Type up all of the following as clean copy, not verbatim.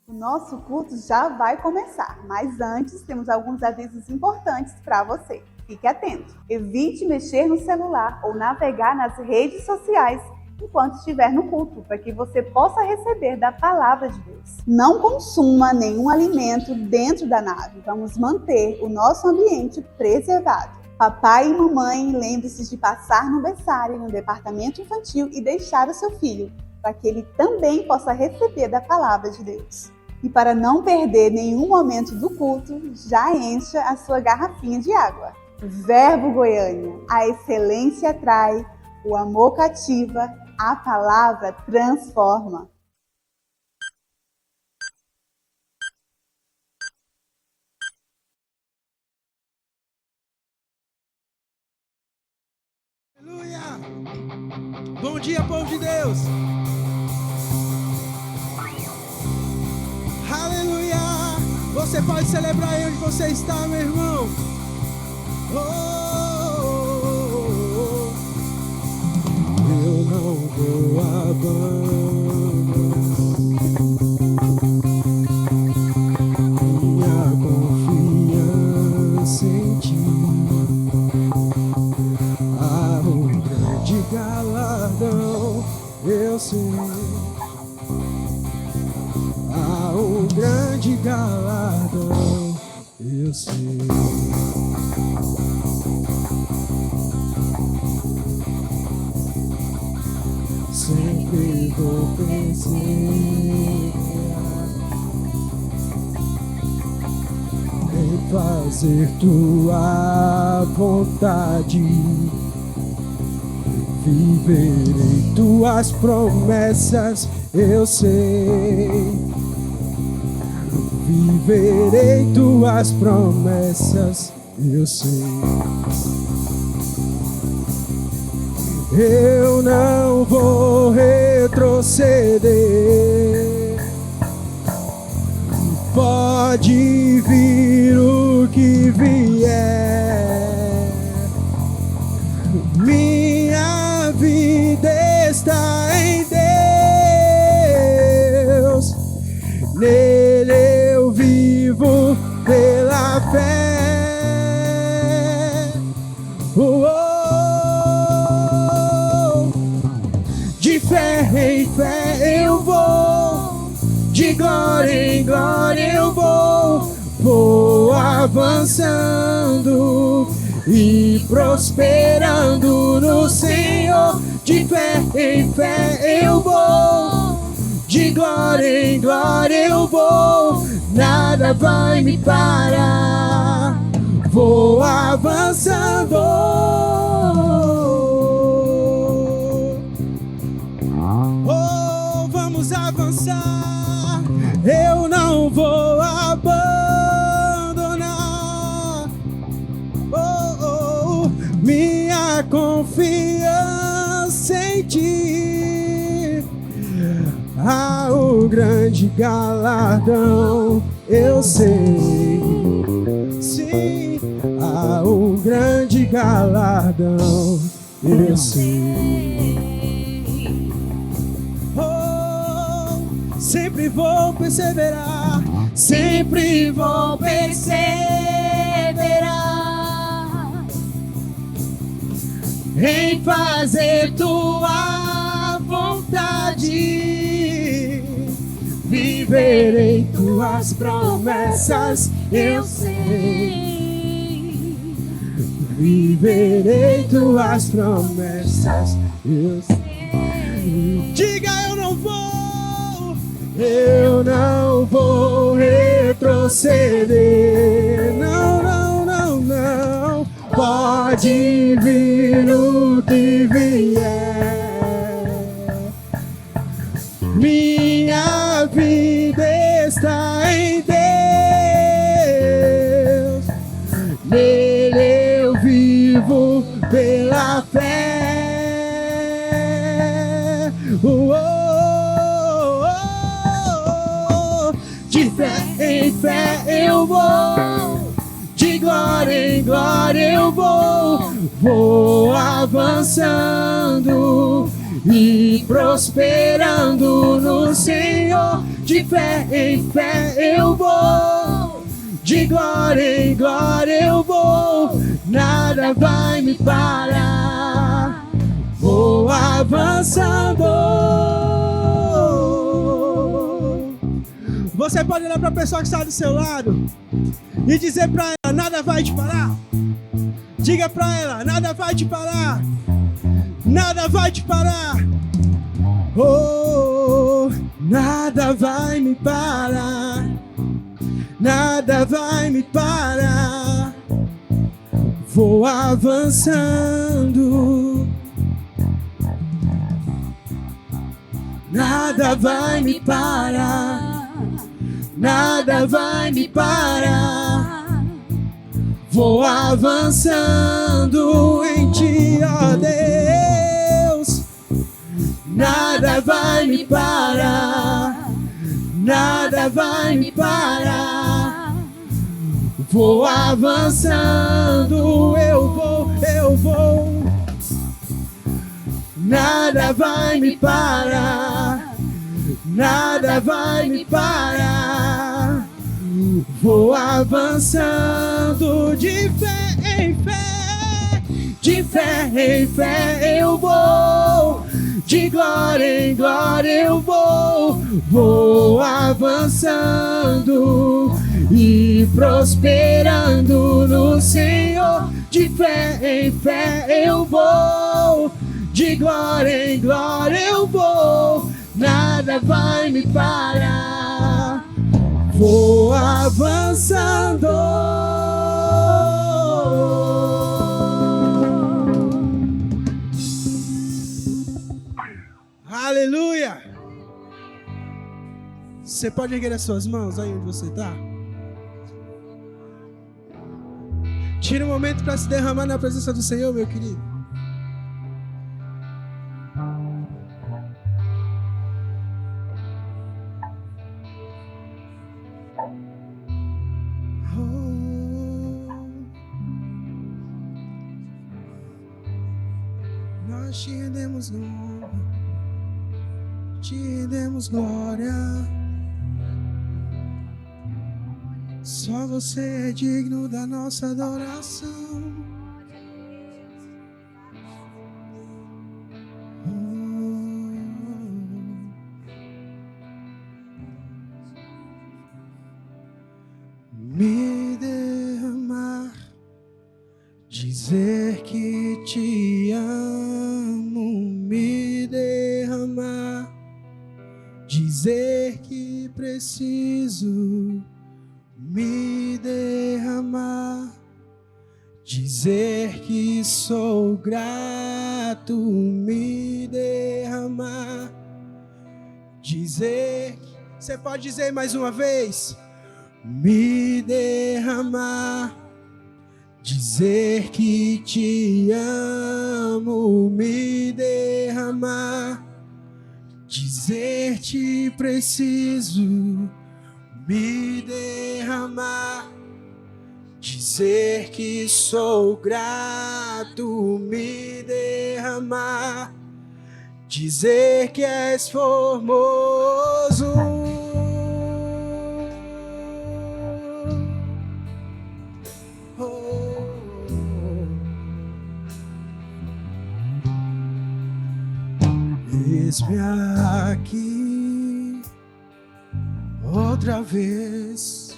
O nosso culto já vai começar, mas antes temos alguns avisos importantes para você. Fique atento. Evite mexer no celular ou navegar nas redes sociais enquanto estiver no culto, para que você possa receber da palavra de Deus. Não consuma nenhum alimento dentro da nave. Vamos manter o nosso ambiente preservado. Papai e mamãe, lembre-se de passar no berçário, no departamento infantil e deixar o seu filho, para que ele também possa receber da palavra de Deus. E para não perder nenhum momento do culto, já encha a sua garrafinha de água. Verbo Goiânia, a excelência atrai, o amor cativa, a palavra transforma. Aleluia! Bom dia, povo de Deus! Aleluia! Você pode celebrar aí onde você está, meu irmão. Eu não vou abandonar minha confiança em ti. Há um grande galardão, eu sei. Há um grande galardão, eu sei. Sempre vou perseverar em fazer tua vontade. Viverei tuas promessas, eu sei. Viverei tuas promessas, eu sei. Eu não vou retroceder. Pode vir o que vier. Minha vida está em Deus. Nele eu vivo pela fé. De fé em fé eu vou, de glória em glória eu vou avançando e prosperando no Senhor. De fé em fé eu vou, de glória em glória eu vou, nada vai me parar, vou avançando. Oh, vamos avançar, eu não vou abandonar. Oh, minha confiança em ti. Há um grande galardão, eu sei. Sim, há um grande galardão, eu sei. Oh, sempre vou perseverar, sempre vou perseverar em fazer tua vontade. Viverei tuas promessas, eu sei. Viverei tuas promessas, eu sei. Diga, eu não vou retroceder. Não, não, não, não. Pode vir o que vier. Minha vida está em Deus. Nele eu vivo pela fé. De fé em fé eu vou, de glória em glória eu vou avançando e prosperando no Senhor. De fé em fé eu vou, de glória em glória eu vou, nada vai me parar. Vou avançando. Você pode olhar para a pessoa que está do seu lado e dizer para ela: nada vai te parar. Diga para ela: nada vai te parar. Nada vai te parar. Oh, nada vai me parar. Nada vai me parar. Vou avançando. Nada vai me parar. Nada vai me parar. Vou avançando em ti, ó Deus. Nada vai me parar. Nada vai me parar. Vou avançando, eu vou. Nada vai me parar. Nada vai me parar. Vou avançando de fé em fé. De fé em fé eu vou. De glória em glória eu vou. Vou avançando e prosperando no Senhor. De fé em fé eu vou. De glória em glória eu vou. Nada vai me parar. Vou avançando. Aleluia! Você pode erguer as suas mãos aí onde você está? Tira um momento para se derramar na presença do Senhor, meu querido. Nós te rendemos honra, te rendemos glória. Só você é digno da nossa adoração. Me derramar, dizer que te amo, me derramar, dizer que preciso, me derramar, dizer que sou grato, me derramar, dizer que... Você pode dizer mais uma vez? Me derramar, dizer que te amo, me derramar, dizer te preciso, me derramar, dizer que sou grato, me derramar, dizer que és formoso. Eis-me aqui outra vez,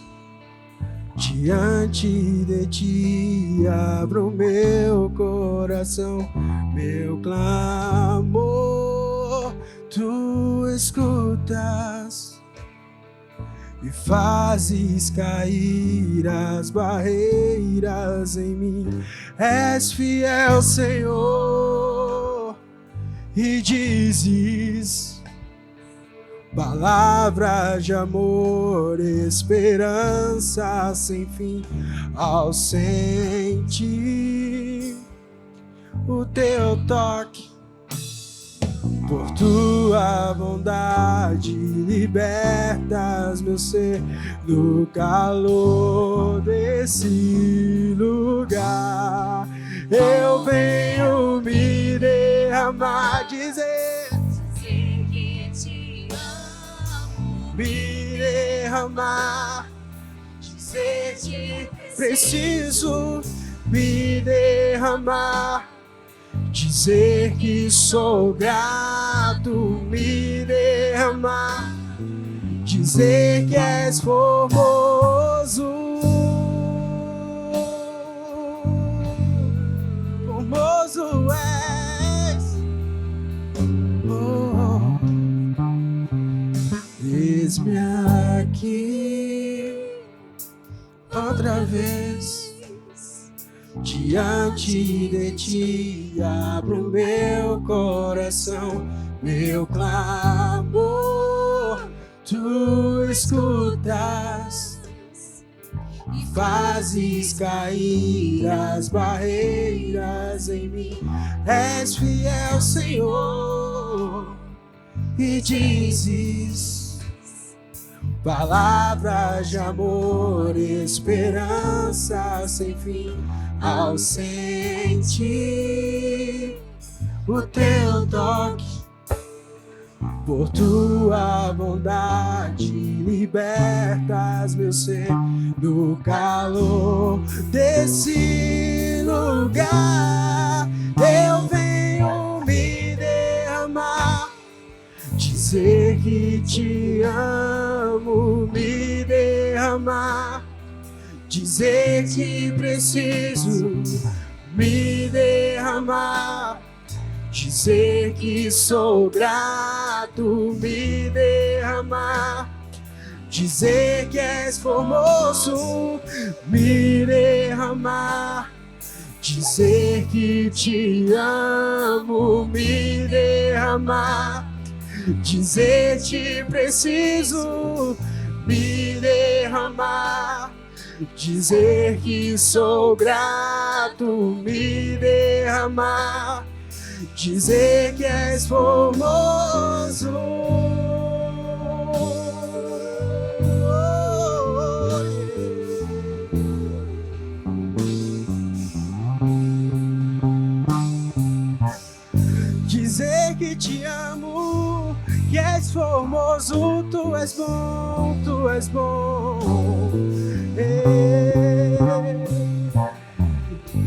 diante de ti abro meu coração, meu clamor tu escutas e fazes cair as barreiras em mim. És fiel, Senhor, e dizes palavras de amor, esperança sem fim. Ao sentir o teu toque, por tua bondade libertas meu ser do calor desse lugar. Eu venho me derramar, dizer derramar, dizer que preciso me derramar, dizer que sou grato, me derramar, dizer que és formoso, formoso és. Oh, eis-me aqui outra vez. Diante de ti abro meu coração, meu clamor tu escutas e fazes cair as barreiras em mim. És fiel, Senhor, e dizes palavras de amor, esperança sem fim. Ao sentir o teu toque, por tua bondade libertas meu ser do calor desse lugar. Eu venho me derramar, dizer que te amo, me derramar, dizer que preciso me derramar, dizer que sou grato, me derramar, dizer que és formoso, me derramar, dizer que te amo, me derramar, dizer que preciso me derramar, dizer que sou grato, me derramar, dizer que és formoso. Dizer que te amo, que és formoso, tu és bom, tu és bom.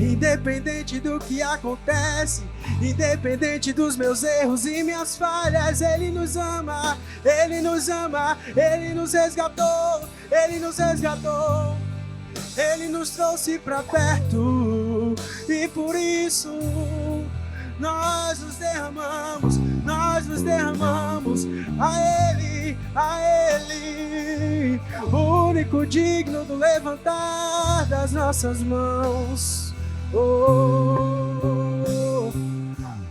Independente do que acontece, independente dos meus erros e minhas falhas, Ele nos ama, Ele nos ama, Ele nos resgatou, Ele nos resgatou, Ele nos trouxe pra perto, e por isso nós nos derramamos a Ele, o único digno do levantar das nossas mãos. Oh,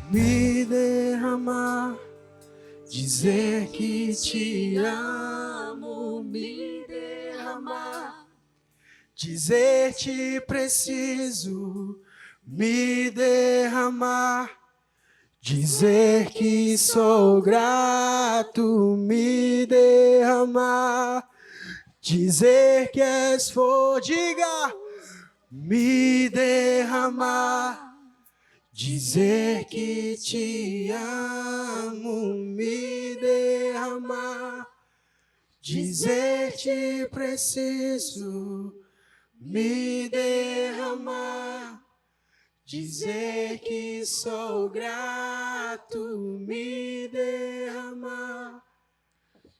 me derramar, dizer que te amo, me derramar, dizer que preciso, me derramar, dizer que sou grato, me derramar, dizer que és diga, me derramar, dizer que te amo, me derramar, dizer que preciso, me derramar, dizer que sou grato, me derramar,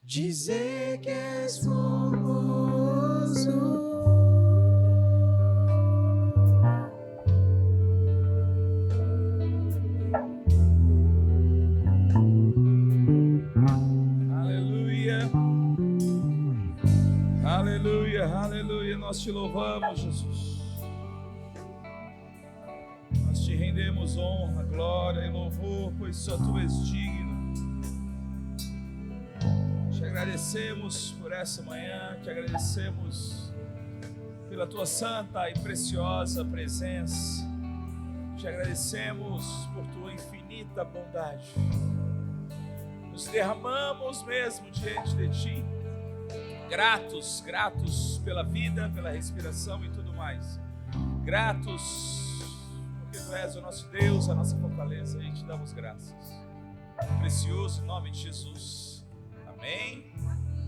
dizer que és formoso. Aleluia, aleluia, nós te louvamos, Jesus. Nós te rendemos honra, glória e louvor, pois só tu és digno. Te agradecemos por essa manhã, te agradecemos pela tua santa e preciosa presença. Te agradecemos por tua infinita bondade. Nos derramamos mesmo diante de ti. Gratos pela vida, pela respiração e tudo mais. Gratos porque tu és o nosso Deus, a nossa fortaleza, e te damos graças. Precioso nome de Jesus. Amém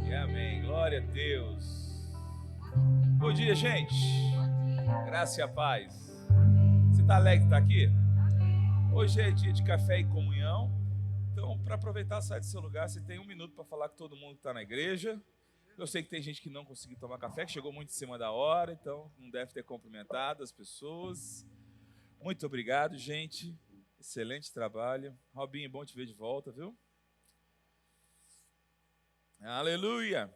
E amém. Glória a Deus. Bom dia, gente. Graça e a paz. Você está alegre de estar aqui? Hoje é dia de café e comunhão. Então, para aproveitar, sai do seu lugar. Você tem 1 minuto para falar com todo mundo que está na igreja. Eu sei que tem gente que não conseguiu tomar café, que chegou muito em cima da hora, então não deve ter cumprimentado as pessoas. Muito obrigado, gente. Excelente trabalho. Robinho, bom te ver de volta, viu? Aleluia!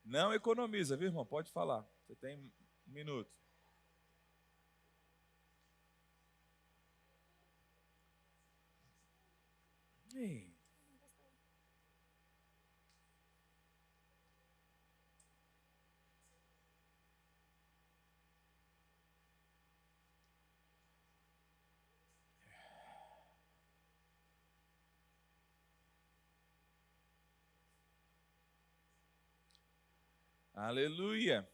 Não economiza, viu, irmão? Pode falar. Você tem 1 minuto. Ei. Aleluia!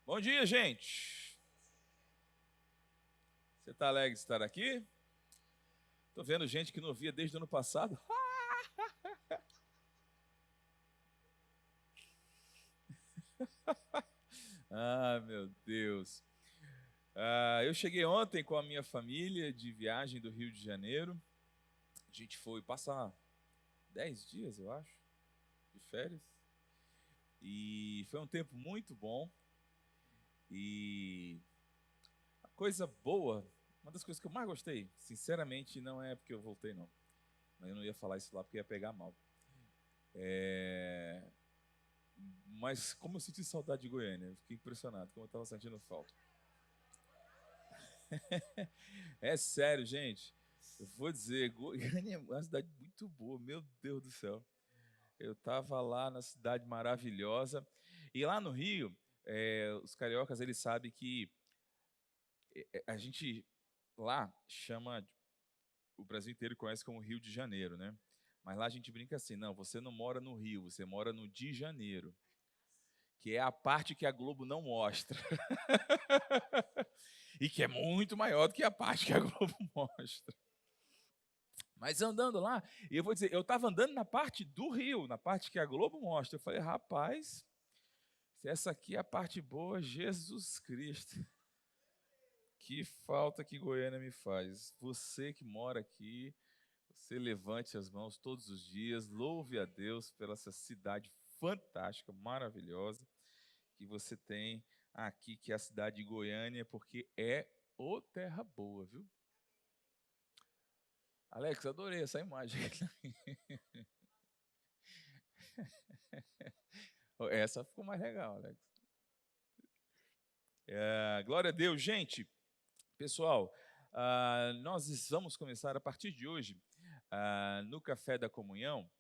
Bom dia, gente! Você está alegre de estar aqui? Estou vendo gente que não via desde o ano passado. Ah, meu Deus! Eu cheguei ontem com a minha família de viagem do Rio de Janeiro. A gente foi passar 10 dias, eu acho, de férias. E foi um tempo muito bom. E a coisa boa, uma das coisas que eu mais gostei, sinceramente, não é porque eu voltei, não. Eu não ia falar isso lá porque ia pegar mal. Mas como eu senti saudade de Goiânia, eu fiquei impressionado, como eu estava sentindo falta. É sério, gente. Eu vou dizer, Goiânia é uma cidade muito boa, meu Deus do céu. Eu estava lá na cidade maravilhosa. E lá no Rio, os cariocas, eles sabem que a gente lá chama, o Brasil inteiro conhece como Rio de Janeiro, né? Mas lá a gente brinca assim, não, você não mora no Rio, você mora no de Janeiro, que é a parte que a Globo não mostra. E que é muito maior do que a parte que a Globo mostra. Mas andando lá, e eu vou dizer, eu estava andando na parte do Rio, na parte que a Globo mostra. Eu falei, rapaz, se essa aqui é a parte boa, Jesus Cristo. Que falta que Goiânia me faz. Você que mora aqui, você levante as mãos todos os dias, louve a Deus pela essa cidade fantástica, maravilhosa, que você tem aqui, que é a cidade de Goiânia, porque é ô terra boa, viu? Alex, adorei essa imagem. Essa ficou mais legal, Alex. Glória a Deus, gente. Pessoal, nós vamos começar a partir de hoje no Café da Comunhão.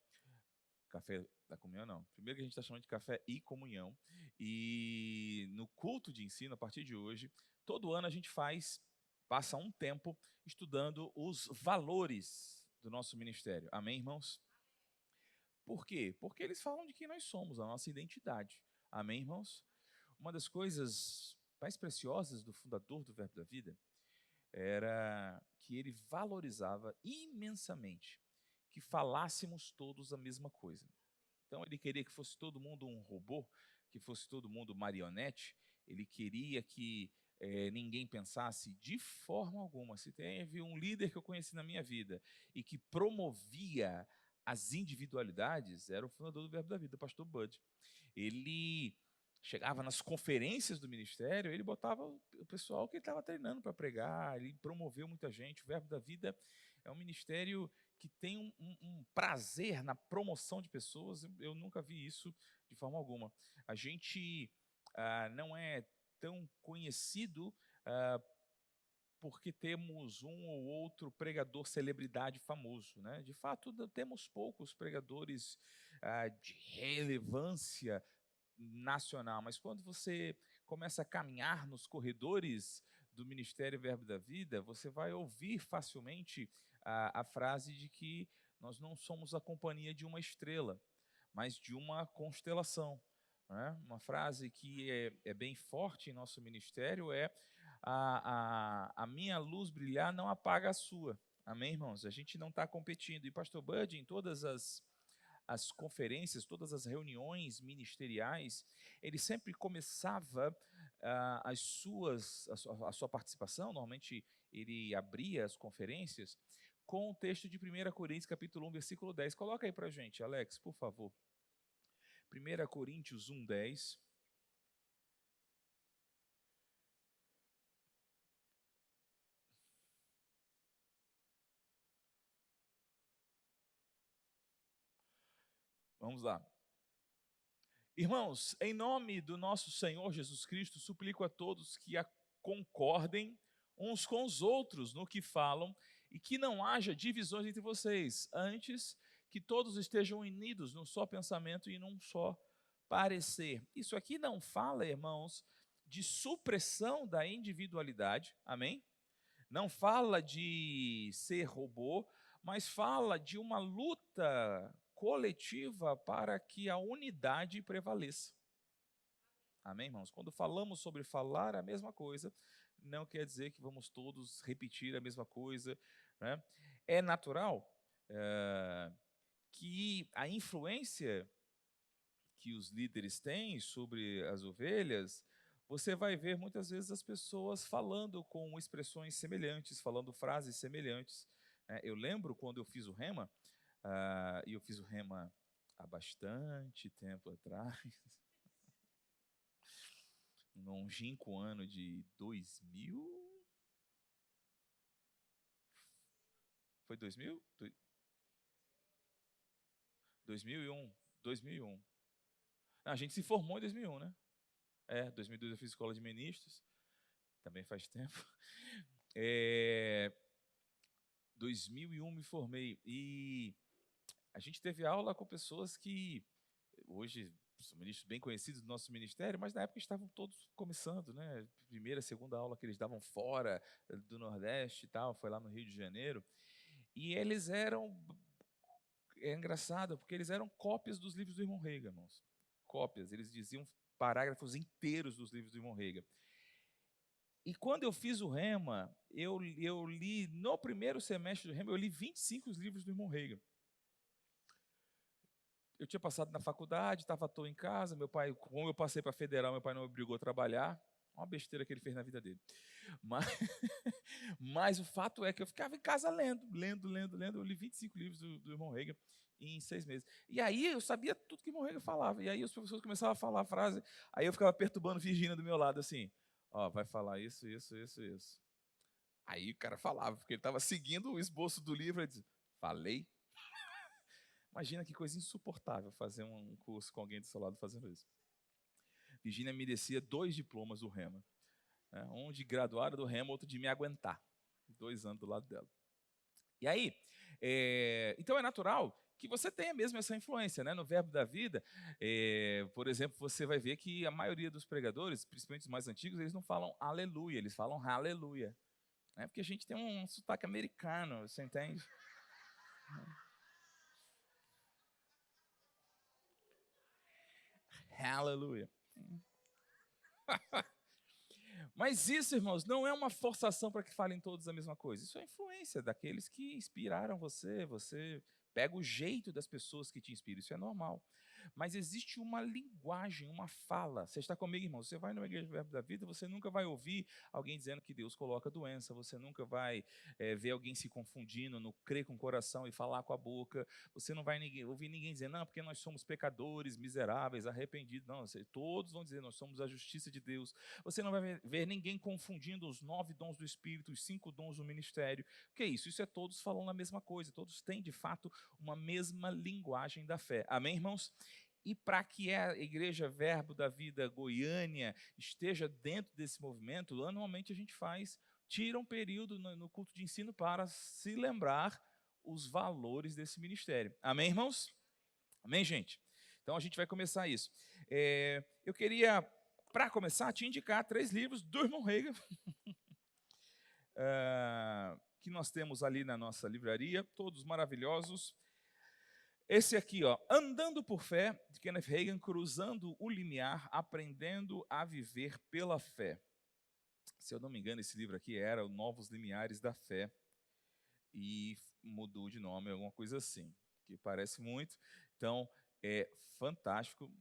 Café da Comunhão, não. Primeiro que a gente está chamando de Café e Comunhão. E no culto de ensino, a partir de hoje, todo ano a gente passa um tempo estudando os valores do nosso ministério. Amém, irmãos? Por quê? Porque eles falam de quem nós somos, a nossa identidade. Amém, irmãos? Uma das coisas mais preciosas do fundador do Verbo da Vida era que ele valorizava imensamente que falássemos todos a mesma coisa. Então ele queria que fosse todo mundo um robô, que fosse todo mundo marionete. Ele queria que ninguém pensasse de forma alguma. Se teve um líder que eu conheci na minha vida e que promovia as individualidades, era o fundador do Verbo da Vida, o pastor Bud. Ele chegava nas conferências do ministério, ele botava o pessoal que ele estava treinando para pregar, ele promoveu muita gente. O Verbo da Vida é um ministério que tem um prazer na promoção de pessoas. Eu nunca vi isso de forma alguma. A gente não é tão conhecido porque temos um ou outro pregador celebridade famoso, né? De fato, temos poucos pregadores de relevância nacional, mas quando você começa a caminhar nos corredores do Ministério Verbo da Vida, você vai ouvir facilmente a frase de que nós não somos a companhia de uma estrela, mas de uma constelação. Né? Uma frase que é bem forte em nosso ministério é a minha luz brilhar não apaga a sua. Amém, irmãos? A gente não está competindo. E pastor Bud, em todas as as conferências, todas as reuniões ministeriais, ele sempre começava a sua participação, normalmente ele abria as conferências, com o texto de 1 Coríntios, capítulo 1, versículo 10. Coloca aí para a gente, Alex, por favor. 1 Coríntios 1, 10. Vamos lá. Irmãos, em nome do nosso Senhor Jesus Cristo, suplico a todos que concordem uns com os outros no que falam e que não haja divisões entre vocês, antes que todos estejam unidos num só pensamento e num só parecer. Isso aqui não fala, irmãos, de supressão da individualidade, amém? Não fala de ser robô, mas fala de uma luta coletiva para que a unidade prevaleça. Amém, irmãos? Quando falamos sobre falar a mesma coisa, não quer dizer que vamos todos repetir a mesma coisa, né? É natural que a influência que os líderes têm sobre as ovelhas, você vai ver muitas vezes as pessoas falando com expressões semelhantes, falando frases semelhantes. Eu lembro quando eu fiz o Rema, e eu fiz o Rema há bastante tempo atrás, no longínquo ano de 2000. Foi 2000? 2001. 2001. A gente se formou em 2001, né? 2002 eu fiz escola de ministros, também faz tempo. 2001 me formei e a gente teve aula com pessoas que hoje são ministros bem conhecidos do nosso ministério, mas na época estavam todos começando, né? Primeira, segunda aula que eles davam fora do Nordeste e tal, foi lá no Rio de Janeiro. E eles eram, é engraçado, porque eles eram cópias dos livros do irmão Rega, irmãos. Cópias, eles diziam parágrafos inteiros dos livros do irmão Rega. E quando eu fiz o Rema, eu li, no primeiro semestre do Rema, eu li 25 livros do irmão Rega. Eu tinha passado na faculdade, estava à toa em casa, meu pai, como eu passei para a federal, meu pai não me obrigou a trabalhar. Uma besteira que ele fez na vida dele. Mas o fato é que eu ficava em casa lendo. Eu li 25 livros do irmão Rega em 6 meses. E aí eu sabia tudo que o irmão Rega falava. E aí os professores começavam a falar a frase, aí eu ficava perturbando Virgínia do meu lado, assim, vai falar isso. Aí o cara falava, porque ele estava seguindo o esboço do livro, ele dizia, falei. Imagina que coisa insuportável fazer um curso com alguém do seu lado fazendo isso. Virgínia merecia 2 diplomas do Rema. Um de graduada do Rema, outro de me aguentar. 2 anos do lado dela. E aí, então é natural que você tenha mesmo essa influência, né? No Verbo da Vida, por exemplo, você vai ver que a maioria dos pregadores, principalmente os mais antigos, eles não falam aleluia, eles falam aleluia. Porque a gente tem um sotaque americano, você entende? Aleluia. Mas isso, irmãos, não é uma forçação para que falem todos a mesma coisa. Isso é influência daqueles que inspiraram você. Você pega o jeito das pessoas que te inspiram. Isso é normal. Mas existe uma linguagem, uma fala. Você está comigo, irmão? Você vai numa igreja do Verbo da Vida, você nunca vai ouvir alguém dizendo que Deus coloca doença. Você nunca vai ver alguém se confundindo no crer com o coração e falar com a boca. Você não vai ouvir ninguém dizer, não, porque nós somos pecadores, miseráveis, arrependidos. Não, todos vão dizer, nós somos a justiça de Deus. Você não vai ver ninguém confundindo os 9 dons do Espírito, os 5 dons do ministério. O que é isso? Isso é todos falando a mesma coisa. Todos têm, de fato, uma mesma linguagem da fé. Amém, irmãos? E para que a Igreja Verbo da Vida Goiânia esteja dentro desse movimento, anualmente a gente tira um período no culto de ensino para se lembrar os valores desse ministério. Amém, irmãos? Amém, gente? Então a gente vai começar isso. Eu queria, para começar, te indicar 3 livros do irmão Rega, que nós temos ali na nossa livraria, todos maravilhosos. Esse aqui, Andando por Fé, de Kenneth Hagin, cruzando o limiar, aprendendo a viver pela fé. Se eu não me engano, esse livro aqui era o Novos Limiares da Fé, e mudou de nome, alguma coisa assim, que parece muito. Então, é fantástico.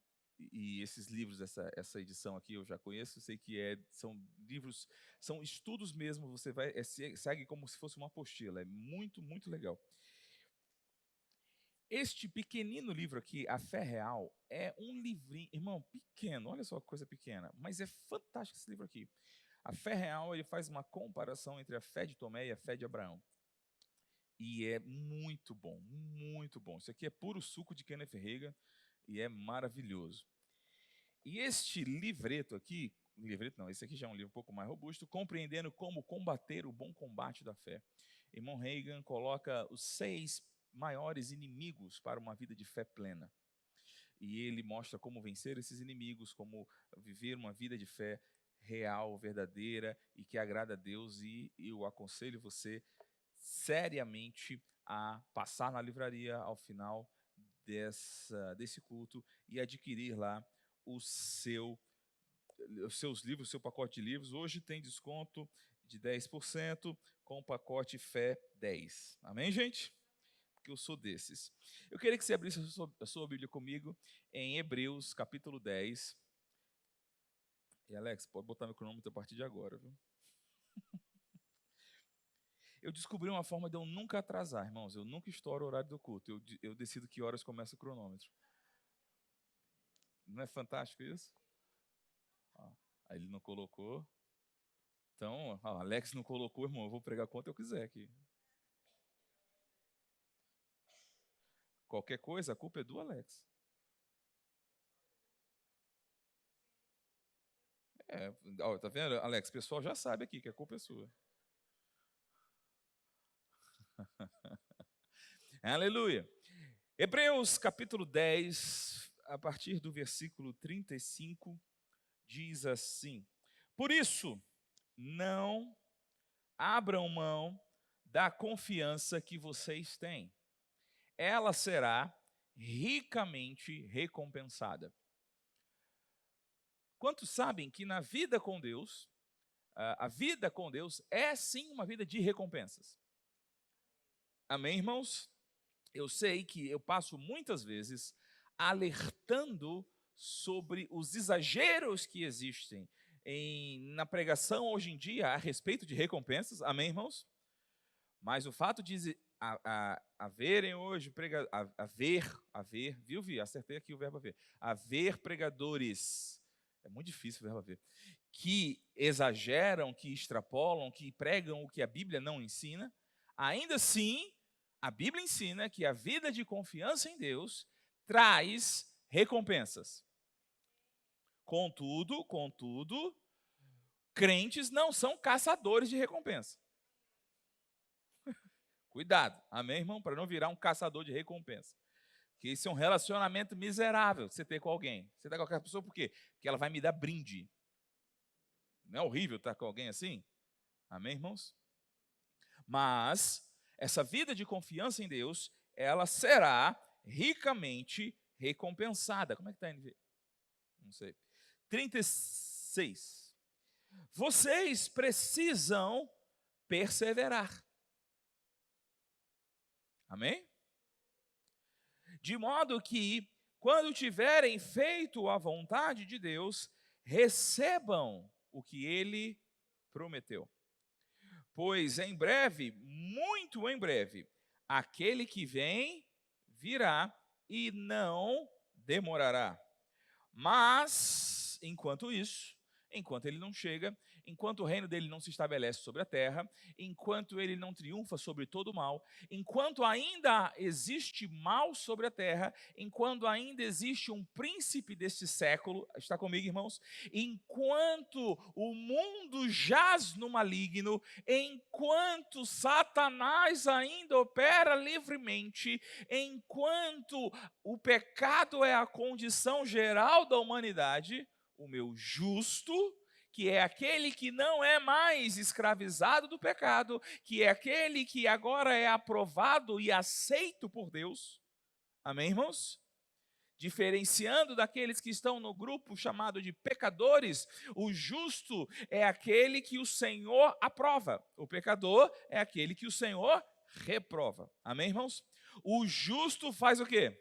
E esses livros, essa edição aqui eu já conheço, sei que são livros, são estudos mesmo, você segue como se fosse uma apostila, é muito, muito legal. Este pequenino livro aqui, A Fé Real, é um livrinho, irmão, pequeno, olha só que coisa pequena, mas é fantástico esse livro aqui. A Fé Real, ele faz uma comparação entre a fé de Tomé e a fé de Abraão. E é muito bom, muito bom. Isso aqui é puro suco de Kenneth Hagin e é maravilhoso. E este livreto aqui, esse aqui já é um livro um pouco mais robusto, Compreendendo como combater o bom combate da fé. Irmão Hagin coloca os 6 maiores inimigos para uma vida de fé plena. E ele mostra como vencer esses inimigos, como viver uma vida de fé real, verdadeira e que agrada a Deus. E eu aconselho você seriamente a passar na livraria ao final desse culto e adquirir lá os seus livros, o seu pacote de livros. Hoje tem desconto de 10% com o pacote Fé 10. Amém, gente? Porque eu sou desses. Eu queria que você abrisse a sua Bíblia comigo em Hebreus, capítulo 10. E, Alex, pode botar meu cronômetro a partir de agora, viu? Eu descobri uma forma de eu nunca atrasar, irmãos. Eu nunca estouro o horário do culto. Eu decido que horas começa o cronômetro. Não é fantástico isso? Aí ele não colocou. Então, Alex não colocou, irmão. Eu vou pregar quanto eu quiser aqui. Qualquer coisa, a culpa é do Alex. Tá vendo, Alex? O pessoal já sabe aqui que a culpa é sua. Aleluia. Hebreus capítulo 10, a partir do versículo 35, diz assim: Por isso, não abram mão da confiança que vocês têm. Ela será ricamente recompensada. Quantos sabem que na vida com Deus, a vida com Deus é sim uma vida de recompensas? Amém, irmãos? Eu sei que eu passo muitas vezes alertando sobre os exageros que existem na pregação hoje em dia a respeito de recompensas. Amém, irmãos? Mas o fato de haverem hoje haver, viu, Vi? Acertei aqui o verbo haver. Haver pregadores, é muito difícil o verbo haver, que exageram, que extrapolam, que pregam o que a Bíblia não ensina. Ainda assim, a Bíblia ensina que a vida de confiança em Deus traz recompensas. Contudo, crentes não são caçadores de recompensa. Cuidado, amém, irmão? Para não virar um caçador de recompensa. Porque isso é um relacionamento miserável que você tem com alguém. Você está com aquela pessoa por quê? Porque ela vai me dar brinde. Não é horrível estar com alguém assim? Amém, irmãos? Mas essa vida de confiança em Deus, ela será ricamente recompensada. Como é que está aí? Não sei. 36. Vocês precisam perseverar. Amém? De modo que, quando tiverem feito a vontade de Deus, recebam o que Ele prometeu. Pois em breve, muito em breve, aquele que vem virá e não demorará. Mas, enquanto ele não chega, enquanto o reino dele não se estabelece sobre a terra, enquanto ele não triunfa sobre todo o mal, enquanto ainda existe mal sobre a terra, enquanto ainda existe um príncipe deste século, está comigo, irmãos? Enquanto o mundo jaz no maligno, enquanto Satanás ainda opera livremente, enquanto o pecado é a condição geral da humanidade, o meu justo, que é aquele que não é mais escravizado do pecado, que é aquele que agora é aprovado e aceito por Deus. Amém, irmãos? Diferenciando daqueles que estão no grupo chamado de pecadores, o justo é aquele que o Senhor aprova. O pecador é aquele que o Senhor reprova. Amém, irmãos? O justo faz o quê?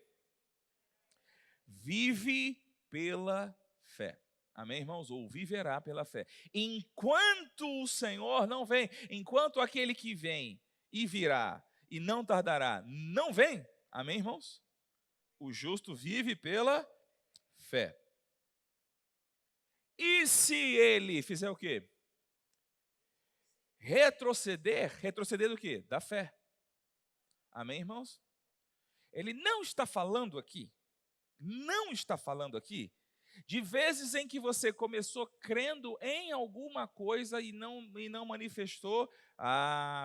vive pela fé. Amém, irmãos? Ou viverá pela fé. Enquanto o Senhor não vem, enquanto aquele que vem e virá e não tardará, não vem. Amém, irmãos? O justo vive pela fé. E se ele fizer o quê? Retroceder. Retroceder do quê? Da fé. Amém, irmãos? Ele não está falando aqui de vezes em que você começou crendo em alguma coisa e não manifestou,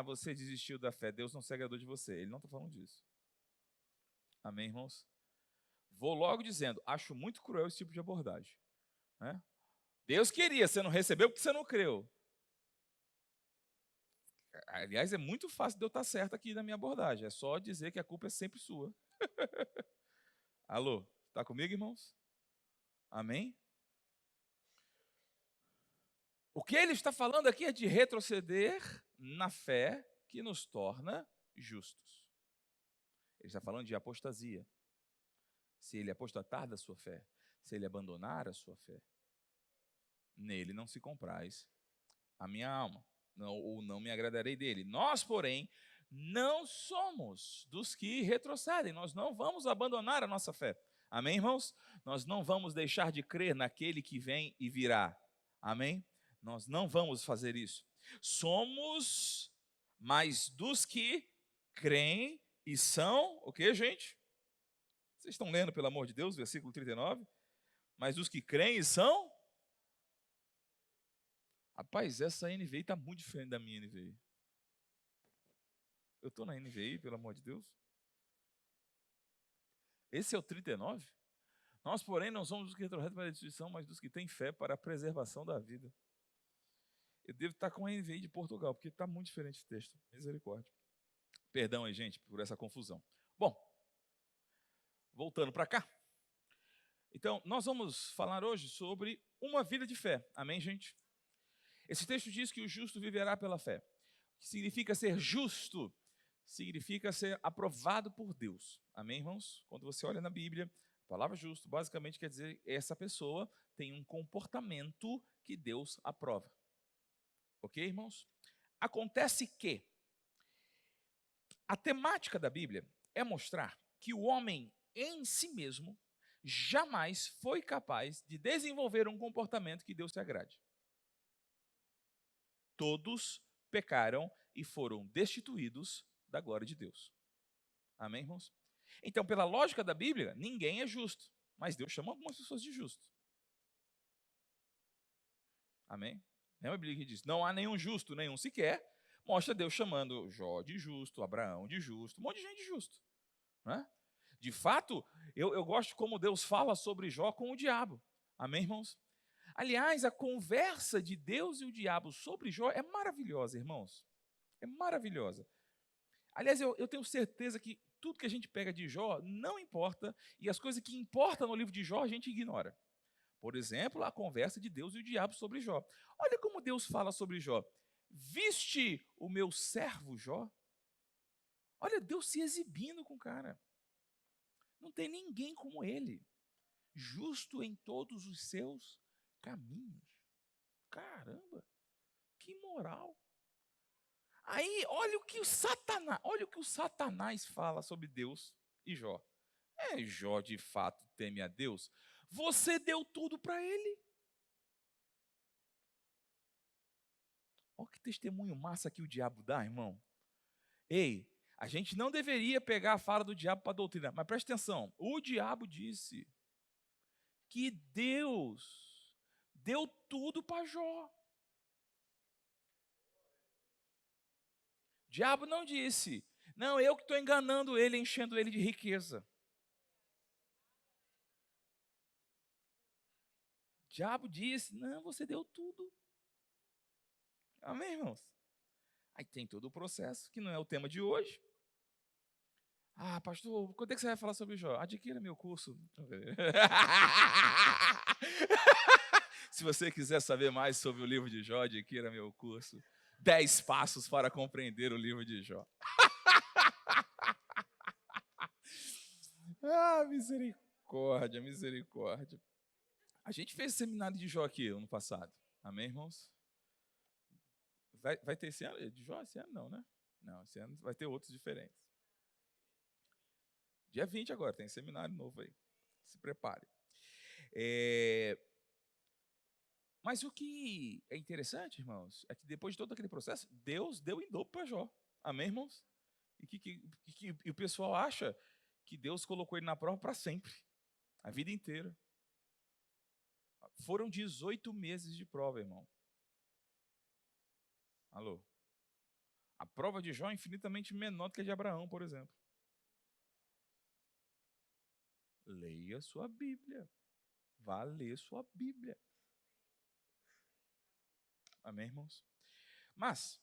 você desistiu da fé, Deus não se agradou de você. Ele não está falando disso. Amém, irmãos? Vou logo dizendo, acho muito cruel esse tipo de abordagem, né? Deus queria, você não recebeu porque você não creu. Aliás, é muito fácil de eu estar certo aqui na minha abordagem, é só dizer que a culpa é sempre sua. Alô, está comigo, irmãos? Amém? O que ele está falando aqui é de retroceder na fé que nos torna justos. Ele está falando de apostasia. Se ele apostatar da sua fé, se ele abandonar a sua fé, nele não se compraz a minha alma, ou não me agradarei dele. Nós, porém, não somos dos que retrocedem, nós não vamos abandonar a nossa fé. Amém, irmãos? Nós não vamos deixar de crer naquele que vem e virá. Amém? Nós não vamos fazer isso. Somos mais dos que creem e são, o que, gente? Vocês estão lendo, pelo amor de Deus, versículo 39? Mas dos que creem e são? Rapaz, essa NVI está muito diferente da minha NVI. Eu estou na NVI, pelo amor de Deus. Esse é o 39? Nós, porém, não somos dos que retrocedem para a destruição, mas dos que têm fé para a preservação da vida. Eu devo estar com a NVI de Portugal, porque está muito diferente o texto. Misericórdia. Perdão aí, gente, por essa confusão. Bom, voltando para cá. Então, nós vamos falar hoje sobre uma vida de fé. Amém, gente? Esse texto diz que o justo viverá pela fé. O que significa ser justo? Significa ser aprovado por Deus. Amém, irmãos? Quando você olha na Bíblia, a palavra justo basicamente quer dizer que essa pessoa tem um comportamento que Deus aprova. Ok, irmãos? Acontece que a temática da Bíblia é mostrar que o homem em si mesmo jamais foi capaz de desenvolver um comportamento que Deus se agrade. Todos pecaram e foram destituídos da glória de Deus. Amém, irmãos? Então, pela lógica da Bíblia, ninguém é justo, mas Deus chama algumas pessoas de justo. Amém? Lembra a Bíblia que diz, não há nenhum justo, nenhum sequer, mostra Deus chamando Jó de justo, Abraão de justo, um monte de gente de justo. Né? De fato, eu gosto como Deus fala sobre Jó com o diabo. Amém, irmãos? Aliás, a conversa de Deus e o diabo sobre Jó é maravilhosa, irmãos. É maravilhosa. Aliás, eu tenho certeza que tudo que a gente pega de Jó não importa, e as coisas que importam no livro de Jó a gente ignora. Por exemplo, a conversa de Deus e o diabo sobre Jó. Olha como Deus fala sobre Jó. Viste o meu servo Jó? Olha, Deus se exibindo com o cara. Não tem ninguém como ele. Justo em todos os seus caminhos. Caramba, que moral. Aí, olha o que o Satanás fala sobre Deus e Jó. Jó de fato teme a Deus? Você deu tudo para ele. Olha que testemunho massa que o diabo dá, irmão. Ei, a gente não deveria pegar a fala do diabo para a doutrina, mas preste atenção, o diabo disse que Deus deu tudo para Jó. O diabo não disse, não, eu que estou enganando ele, enchendo ele de riqueza. O diabo disse, não, você deu tudo. Amém, irmãos? Aí tem todo o processo, que não é o tema de hoje. Pastor, quando é que você vai falar sobre Jó? Adquira meu curso. Se você quiser saber mais sobre o livro de Jó, adquira meu curso. 10 passos para compreender o livro de Jó. Misericórdia. Misericórdia, misericórdia. A gente fez seminário de Jó aqui ano passado. Amém, irmãos? Vai ter esse ano de Jó? Esse ano não, né? Não, esse ano vai ter outros diferentes. Dia 20 agora, tem seminário novo aí. Se prepare. Mas o que é interessante, irmãos, é que depois de todo aquele processo, Deus deu em dobro para Jó. Amém, irmãos? E o pessoal acha que Deus colocou ele na prova para sempre, a vida inteira. Foram 18 meses de prova, irmão. Alô? A prova de Jó é infinitamente menor do que a de Abraão, por exemplo. Leia sua Bíblia. Vá ler sua Bíblia. Amém, irmãos? Mas,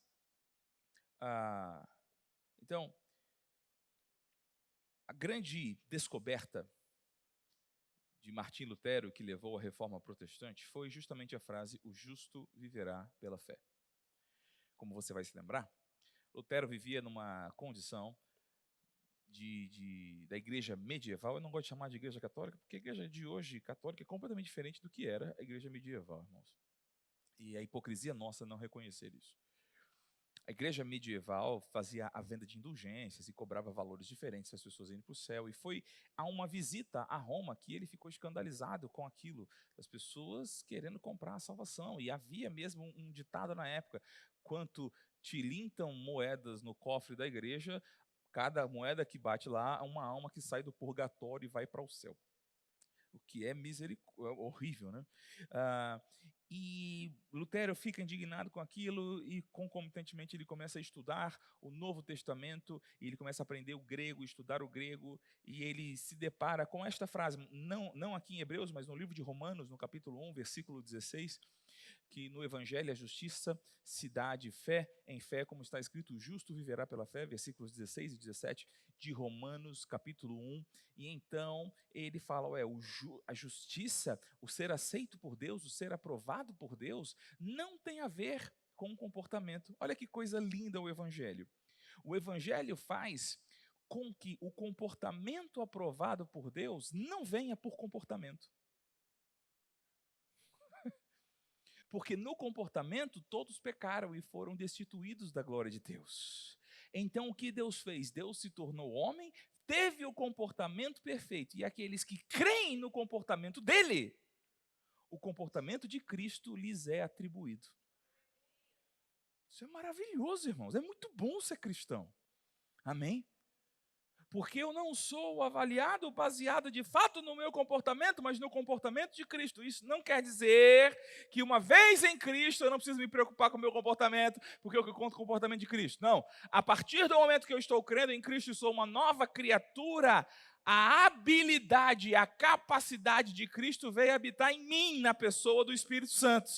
então, a grande descoberta de Martim Lutero, que levou à reforma protestante, foi justamente a frase: o justo viverá pela fé. Como você vai se lembrar, Lutero vivia numa condição da igreja medieval. Eu não gosto de chamar de igreja católica, porque a igreja de hoje, católica, é completamente diferente do que era a igreja medieval, irmãos. E a hipocrisia nossa não reconhecer isso. A igreja medieval fazia a venda de indulgências e cobrava valores diferentes para as pessoas irem para o céu. E foi a uma visita a Roma que ele ficou escandalizado com aquilo, das pessoas querendo comprar a salvação. E havia mesmo um ditado na época: quanto tilintam moedas no cofre da igreja, cada moeda que bate lá é uma alma que sai do purgatório e vai para o céu. O que é horrível, né? E Lutero fica indignado com aquilo e, concomitantemente, ele começa a estudar o Novo Testamento, e ele começa a aprender o grego, estudar o grego, e ele se depara com esta frase, não aqui em Hebreus, mas no livro de Romanos, no capítulo 1, versículo 16, que no Evangelho a justiça se dá de fé em fé, como está escrito: o justo viverá pela fé, versículos 16 e 17 de Romanos, capítulo 1. E então ele fala, a justiça, o ser aceito por Deus, o ser aprovado por Deus, não tem a ver com o comportamento. Olha que coisa linda o Evangelho. O Evangelho faz com que o comportamento aprovado por Deus não venha por comportamento. Porque no comportamento todos pecaram e foram destituídos da glória de Deus. Então o que Deus fez? Deus se tornou homem, teve o comportamento perfeito, e aqueles que creem no comportamento dele, o comportamento de Cristo lhes é atribuído. Isso é maravilhoso, irmãos. É muito bom ser cristão. Amém? Porque eu não sou avaliado baseado de fato no meu comportamento, mas no comportamento de Cristo. Isso não quer dizer que uma vez em Cristo eu não preciso me preocupar com o meu comportamento, porque eu conto o comportamento de Cristo. Não. A partir do momento que eu estou crendo em Cristo e sou uma nova criatura, a habilidade, a capacidade de Cristo veio habitar em mim, na pessoa do Espírito Santo.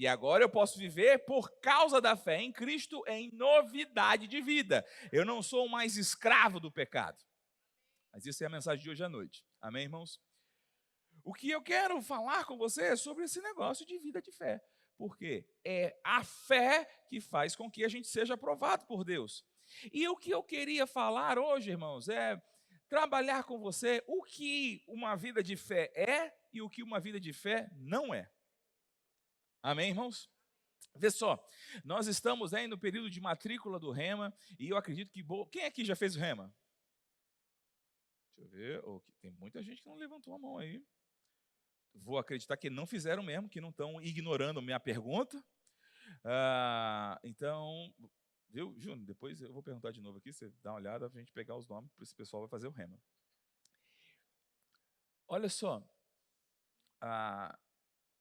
E agora eu posso viver, por causa da fé em Cristo, em novidade de vida. Eu não sou mais escravo do pecado. Mas isso é a mensagem de hoje à noite. Amém, irmãos? O que eu quero falar com você é sobre esse negócio de vida de fé. Porque é a fé que faz com que a gente seja aprovado por Deus. E o que eu queria falar hoje, irmãos, é trabalhar com você o que uma vida de fé é e o que uma vida de fé não é. Amém, irmãos? Vê só, nós estamos aí no período de matrícula do Rema, e eu acredito que... Quem aqui já fez o Rema? Deixa eu ver, tem muita gente que não levantou a mão aí. Vou acreditar que não fizeram mesmo, que não estão ignorando a minha pergunta. Então, viu, Júnior? Depois eu vou perguntar de novo aqui, você dá uma olhada para a gente pegar os nomes, para esse pessoal vai fazer o Rema. Olha só,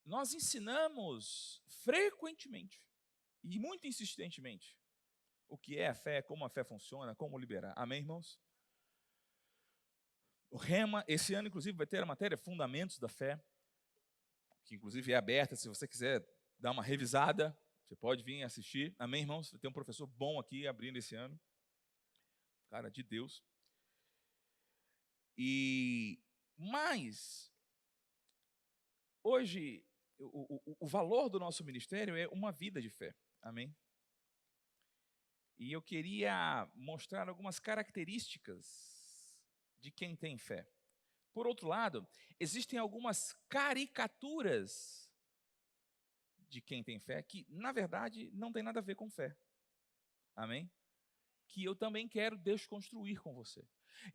nós ensinamos frequentemente e muito insistentemente o que é a fé, como a fé funciona, como liberar. Amém, irmãos? O Rema, esse ano, inclusive, vai ter a matéria Fundamentos da Fé, que inclusive é aberta. Se você quiser dar uma revisada, você pode vir assistir. Amém, irmãos? Tem um professor bom aqui abrindo esse ano. Cara de Deus. Mas, hoje, o valor do nosso ministério é uma vida de fé. Amém? E eu queria mostrar algumas características de quem tem fé. Por outro lado, existem algumas caricaturas de quem tem fé que, na verdade, não tem nada a ver com fé. Amém? Que eu também quero desconstruir com você.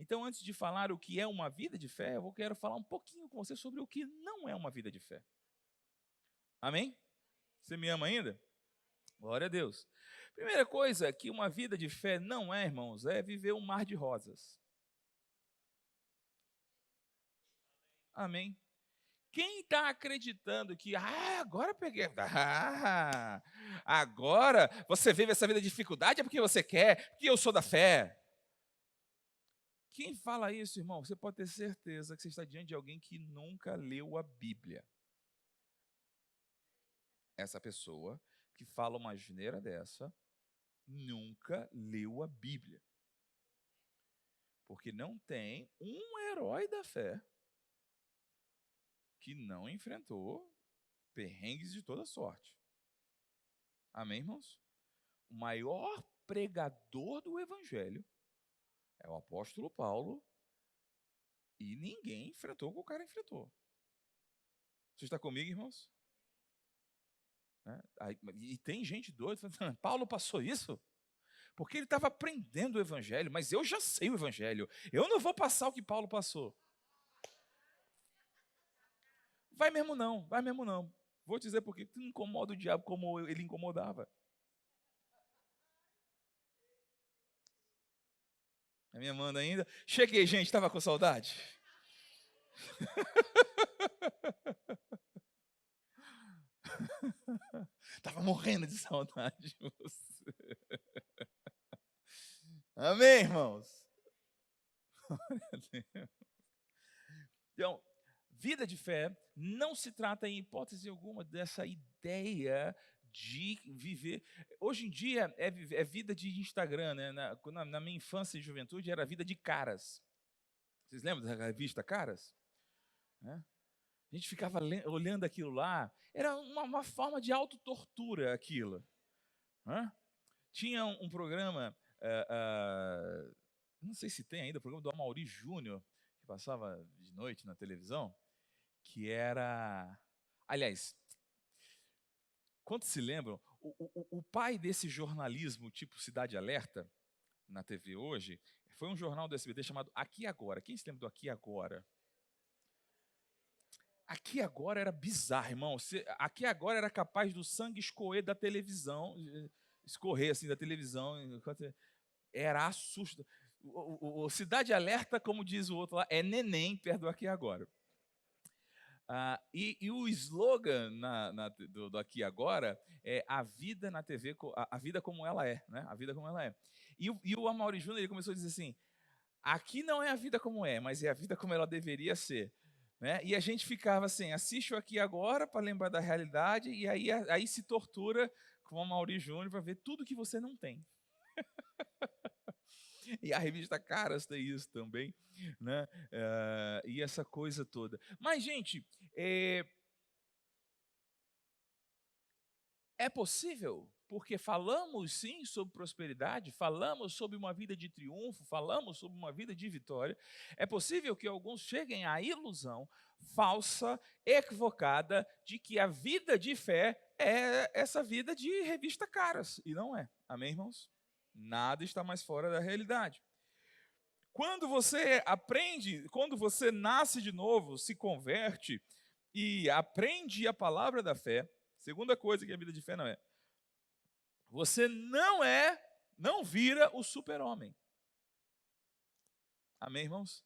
Então, antes de falar o que é uma vida de fé, eu quero falar um pouquinho com você sobre o que não é uma vida de fé. Amém? Você me ama ainda? Glória a Deus. Primeira coisa que uma vida de fé não é, irmãos, é viver um mar de rosas. Amém? Quem está acreditando que, agora peguei, agora você vive essa vida de dificuldade é porque você quer, porque eu sou da fé. Quem fala isso, irmão, você pode ter certeza que você está diante de alguém que nunca leu a Bíblia. Essa pessoa que fala uma asneira dessa, nunca leu a Bíblia. Porque não tem um herói da fé que não enfrentou perrengues de toda sorte. Amém, irmãos? O maior pregador do Evangelho é o apóstolo Paulo e ninguém enfrentou o que o cara enfrentou. Você está comigo, irmãos? E tem gente doida falando, Paulo passou isso? Porque ele estava aprendendo o Evangelho, mas eu já sei o Evangelho. Eu não vou passar o que Paulo passou. Vai mesmo não, vai mesmo não. Vou te dizer porque tu incomoda o diabo como ele incomodava. A minha manda ainda. Cheguei, gente, estava com saudade. Estava morrendo de saudade de você. Amém, irmãos? Então, vida de fé não se trata em hipótese alguma dessa ideia de viver. Hoje em dia é vida de Instagram, né? Na minha infância e juventude era vida de caras. Vocês lembram da revista Caras? Né? A gente ficava olhando aquilo lá, era uma forma de autotortura aquilo. Tinha um programa, não sei se tem ainda, o programa do Amaury Júnior, que passava de noite na televisão, que era... Aliás, quantos se lembram, o pai desse jornalismo tipo Cidade Alerta, na TV hoje, foi um jornal do SBT chamado Aqui Agora. Quem se lembra do Aqui Agora? Aqui Agora era bizarro, irmão. Aqui Agora era capaz do sangue escorrer da televisão, escorrer assim da televisão. Era assustador. O Cidade Alerta, como diz o outro lá, é neném perto do Aqui Agora. E o slogan do Aqui Agora é a vida na TV, a vida como ela é, né? A vida como ela é. E o Amaury Júnior ele começou a dizer assim: aqui não é a vida como é, mas é a vida como ela deveria ser. Né? E a gente ficava assim, assiste o Aqui Agora para lembrar da realidade, e aí se tortura com o Amaury Júnior para ver tudo que você não tem. E a revista Caras tem isso também, né? E essa coisa toda. Mas, gente, é possível, porque falamos sim sobre prosperidade, falamos sobre uma vida de triunfo, falamos sobre uma vida de vitória. É possível que alguns cheguem à ilusão falsa, equivocada, de que a vida de fé é essa vida de revista Caras, e não é. Amém, irmãos? Nada está mais fora da realidade. Quando você aprende, quando você nasce de novo, se converte e aprende a palavra da fé, segunda coisa que a vida de fé não é, você não vira o super-homem. Amém, irmãos?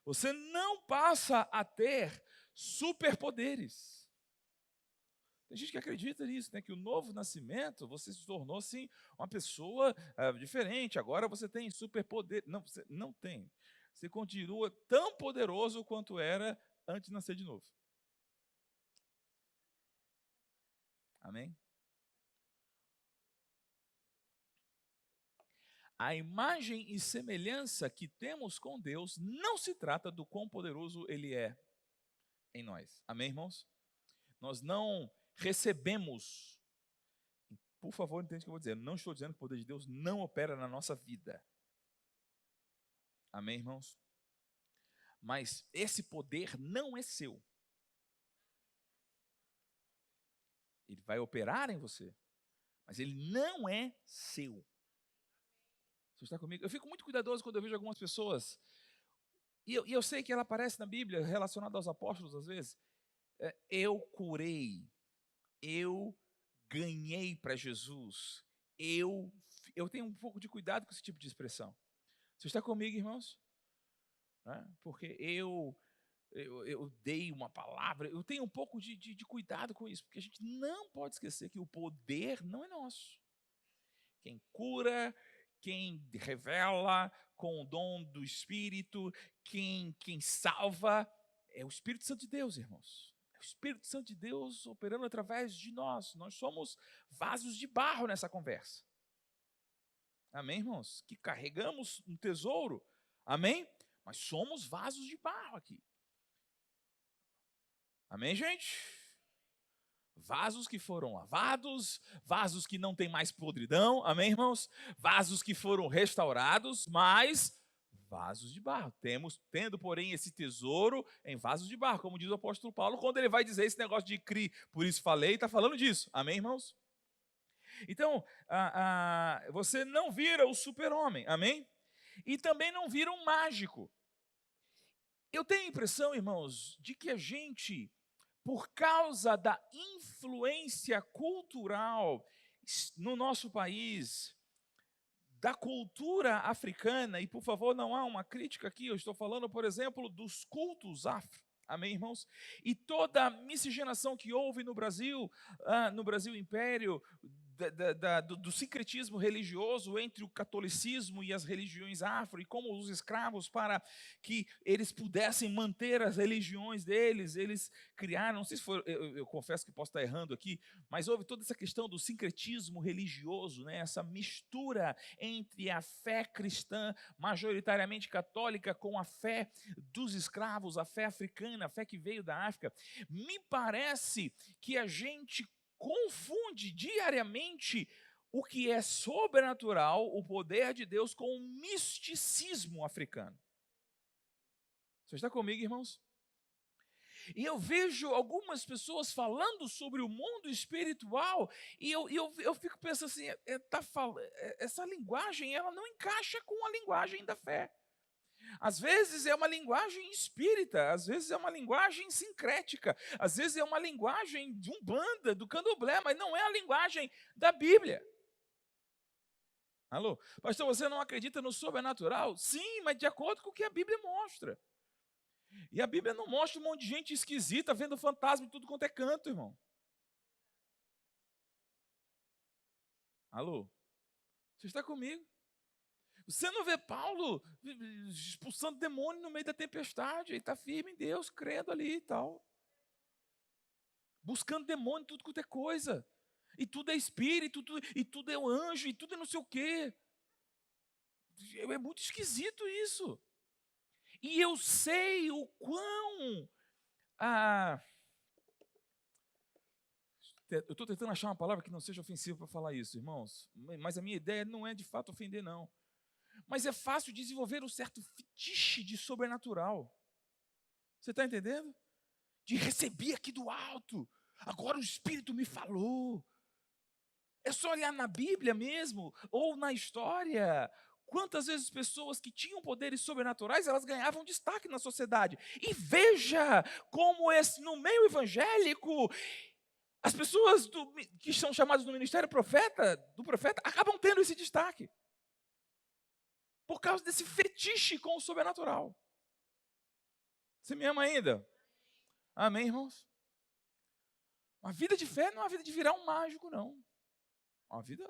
Você não passa a ter superpoderes. Tem gente que acredita nisso, né? Que o novo nascimento, você se tornou assim, uma pessoa diferente, agora você tem superpoder. Não, você não tem. Você continua tão poderoso quanto era antes de nascer de novo. Amém? A imagem e semelhança que temos com Deus não se trata do quão poderoso Ele é em nós. Amém, irmãos? Nós não recebemos. Por favor, entende o que eu vou dizer. Não estou dizendo que o poder de Deus não opera na nossa vida. Amém, irmãos? Mas esse poder não é seu. Ele vai operar em você, mas ele não é seu. Você está comigo? Eu fico muito cuidadoso quando eu vejo algumas pessoas, e eu sei que ela aparece na Bíblia, relacionada aos apóstolos às vezes. Eu curei, eu ganhei para Jesus, eu tenho um pouco de cuidado com esse tipo de expressão. Você está comigo, irmãos? Porque eu dei uma palavra, eu tenho um pouco de cuidado com isso, porque a gente não pode esquecer que o poder não é nosso. Quem cura, quem revela com o dom do Espírito, quem salva, é o Espírito Santo de Deus, irmãos. É o Espírito Santo de Deus operando através de nós. Nós somos vasos de barro nessa conversa. Amém, irmãos? Que carregamos um tesouro. Amém? Mas somos vasos de barro aqui. Amém, gente? Vasos que foram lavados, vasos que não tem mais podridão, amém, irmãos? Vasos que foram restaurados, mas vasos de barro. Tendo, porém, esse tesouro em vasos de barro, como diz o apóstolo Paulo, quando ele vai dizer esse negócio de cri, por isso falei, está falando disso, amém, irmãos? Então, você não vira o super-homem, amém? E também não vira um mágico. Eu tenho a impressão, irmãos, de que a gente, por causa da influência cultural no nosso país, da cultura africana, e por favor, não há uma crítica aqui, eu estou falando, por exemplo, dos cultos afro, amém, irmãos? E toda a miscigenação que houve no Brasil Império, do sincretismo religioso entre o catolicismo e as religiões afro, e como os escravos, para que eles pudessem manter as religiões deles, eles criaram, não sei se foi, eu confesso que posso estar errando aqui, mas houve toda essa questão do sincretismo religioso, né? Essa mistura entre a fé cristã, majoritariamente católica, com a fé dos escravos, a fé africana, a fé que veio da África. Me parece que a gente confunde diariamente o que é sobrenatural, o poder de Deus, com o misticismo africano. Você está comigo, irmãos? E eu vejo algumas pessoas falando sobre o mundo espiritual e eu fico pensando assim, essa linguagem ela não encaixa com a linguagem da fé. Às vezes é uma linguagem espírita, às vezes é uma linguagem sincrética, às vezes é uma linguagem de umbanda, do candomblé, mas não é a linguagem da Bíblia. Alô? Pastor, você não acredita no sobrenatural? Sim, mas de acordo com o que a Bíblia mostra. E a Bíblia não mostra um monte de gente esquisita vendo fantasma em tudo quanto é canto, irmão. Alô? Você está comigo? Você não vê Paulo expulsando demônio no meio da tempestade, ele está firme em Deus, crendo ali e tal. Buscando demônio, tudo quanto é coisa. E tudo é espírito, e tudo é um anjo, e tudo é não sei o quê. É muito esquisito isso. E eu sei o quão... eu estou tentando achar uma palavra que não seja ofensiva para falar isso, irmãos. Mas a minha ideia não é de fato ofender, não. Mas é fácil desenvolver um certo fetiche de sobrenatural. Você está entendendo? De receber aqui do alto. Agora o Espírito me falou. É só olhar na Bíblia mesmo, ou na história. Quantas vezes pessoas que tinham poderes sobrenaturais, elas ganhavam destaque na sociedade. E veja como no meio evangélico, as pessoas que são chamadas no ministério do profeta, acabam tendo esse destaque. Por causa desse fetiche com o sobrenatural. Você me ama ainda? Amém, irmãos? Uma vida de fé não é uma vida de virar um mágico, não. Uma vida...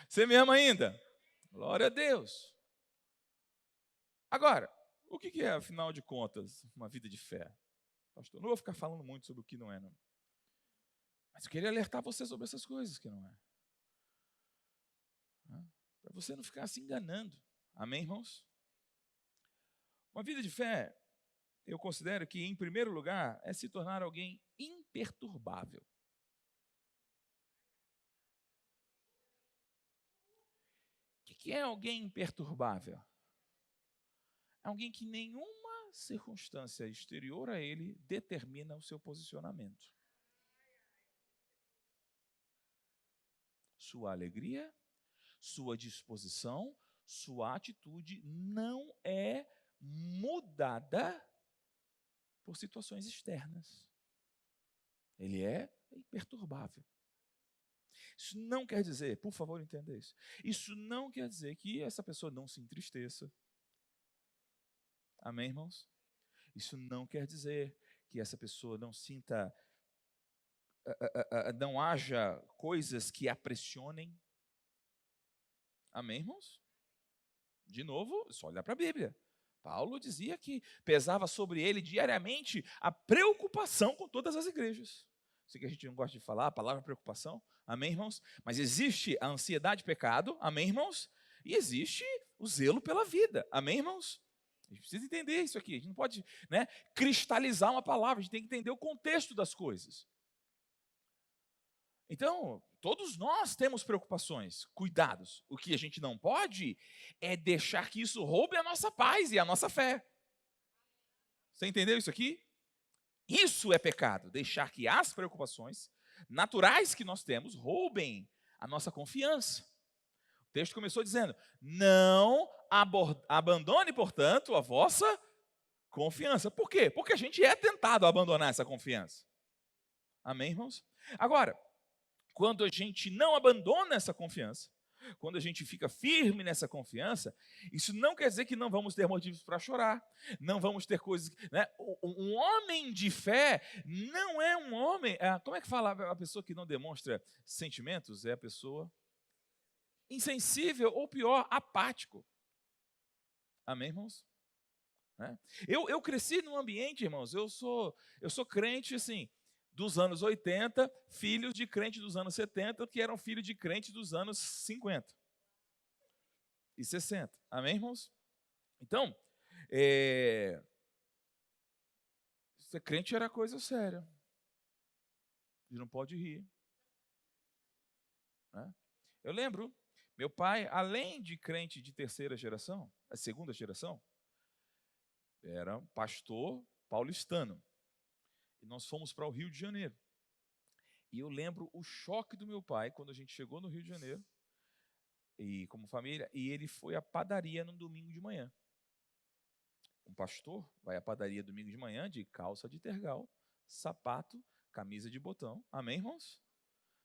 Você me ama ainda? Glória a Deus. Agora, o que é, afinal de contas, uma vida de fé? Pastor, não vou ficar falando muito sobre o que não é, não. Mas eu queria alertar você sobre essas coisas que não é. Para você não ficar se enganando. Amém, irmãos? Uma vida de fé, eu considero que, em primeiro lugar, é se tornar alguém imperturbável. O que é alguém imperturbável? Alguém que nenhuma circunstância exterior a ele determina o seu posicionamento. Sua alegria, sua disposição, sua atitude não é mudada por situações externas. Ele é imperturbável. Isso não quer dizer, por favor, entenda isso. Isso não quer dizer que essa pessoa não se entristeça. Amém, irmãos? Isso não quer dizer que essa pessoa não sinta, não haja coisas que a pressionem. Amém, irmãos? De novo, só olhar para a Bíblia. Paulo dizia que pesava sobre ele diariamente a preocupação com todas as igrejas. Sei que a gente não gosta de falar a palavra preocupação, amém, irmãos? Mas existe a ansiedade pecado, amém, irmãos? E existe o zelo pela vida, amém, irmãos? A gente precisa entender isso aqui, a gente não pode, né, cristalizar uma palavra, a gente tem que entender o contexto das coisas. Então, todos nós temos preocupações, cuidados. O que a gente não pode é deixar que isso roube a nossa paz e a nossa fé. Você entendeu isso aqui? Isso é pecado, deixar que as preocupações naturais que nós temos roubem a nossa confiança. O texto começou dizendo: não abandone, portanto, a vossa confiança. Por quê? Porque a gente é tentado a abandonar essa confiança. Amém, irmãos? Agora, quando a gente não abandona essa confiança, quando a gente fica firme nessa confiança, isso não quer dizer que não vamos ter motivos para chorar, não vamos ter coisas, né? Um homem de fé não é um homem, como é que fala a pessoa que não demonstra sentimentos? É a pessoa insensível ou pior, apático. Amém, irmãos? Eu cresci num ambiente, irmãos, eu sou crente assim, dos anos 80, filhos de crente dos anos 70, que eram filhos de crente dos anos 50 e 60. Amém, irmãos? Então, ser crente era coisa séria. A gente não pode rir. Né? Eu lembro, meu pai, além de crente de terceira geração, a segunda geração, era pastor paulistano. E nós fomos para o Rio de Janeiro. E eu lembro o choque do meu pai quando a gente chegou no Rio de Janeiro, e como família, e ele foi à padaria no domingo de manhã. Um pastor vai à padaria domingo de manhã de calça de tergal, sapato, camisa de botão. Amém, irmãos?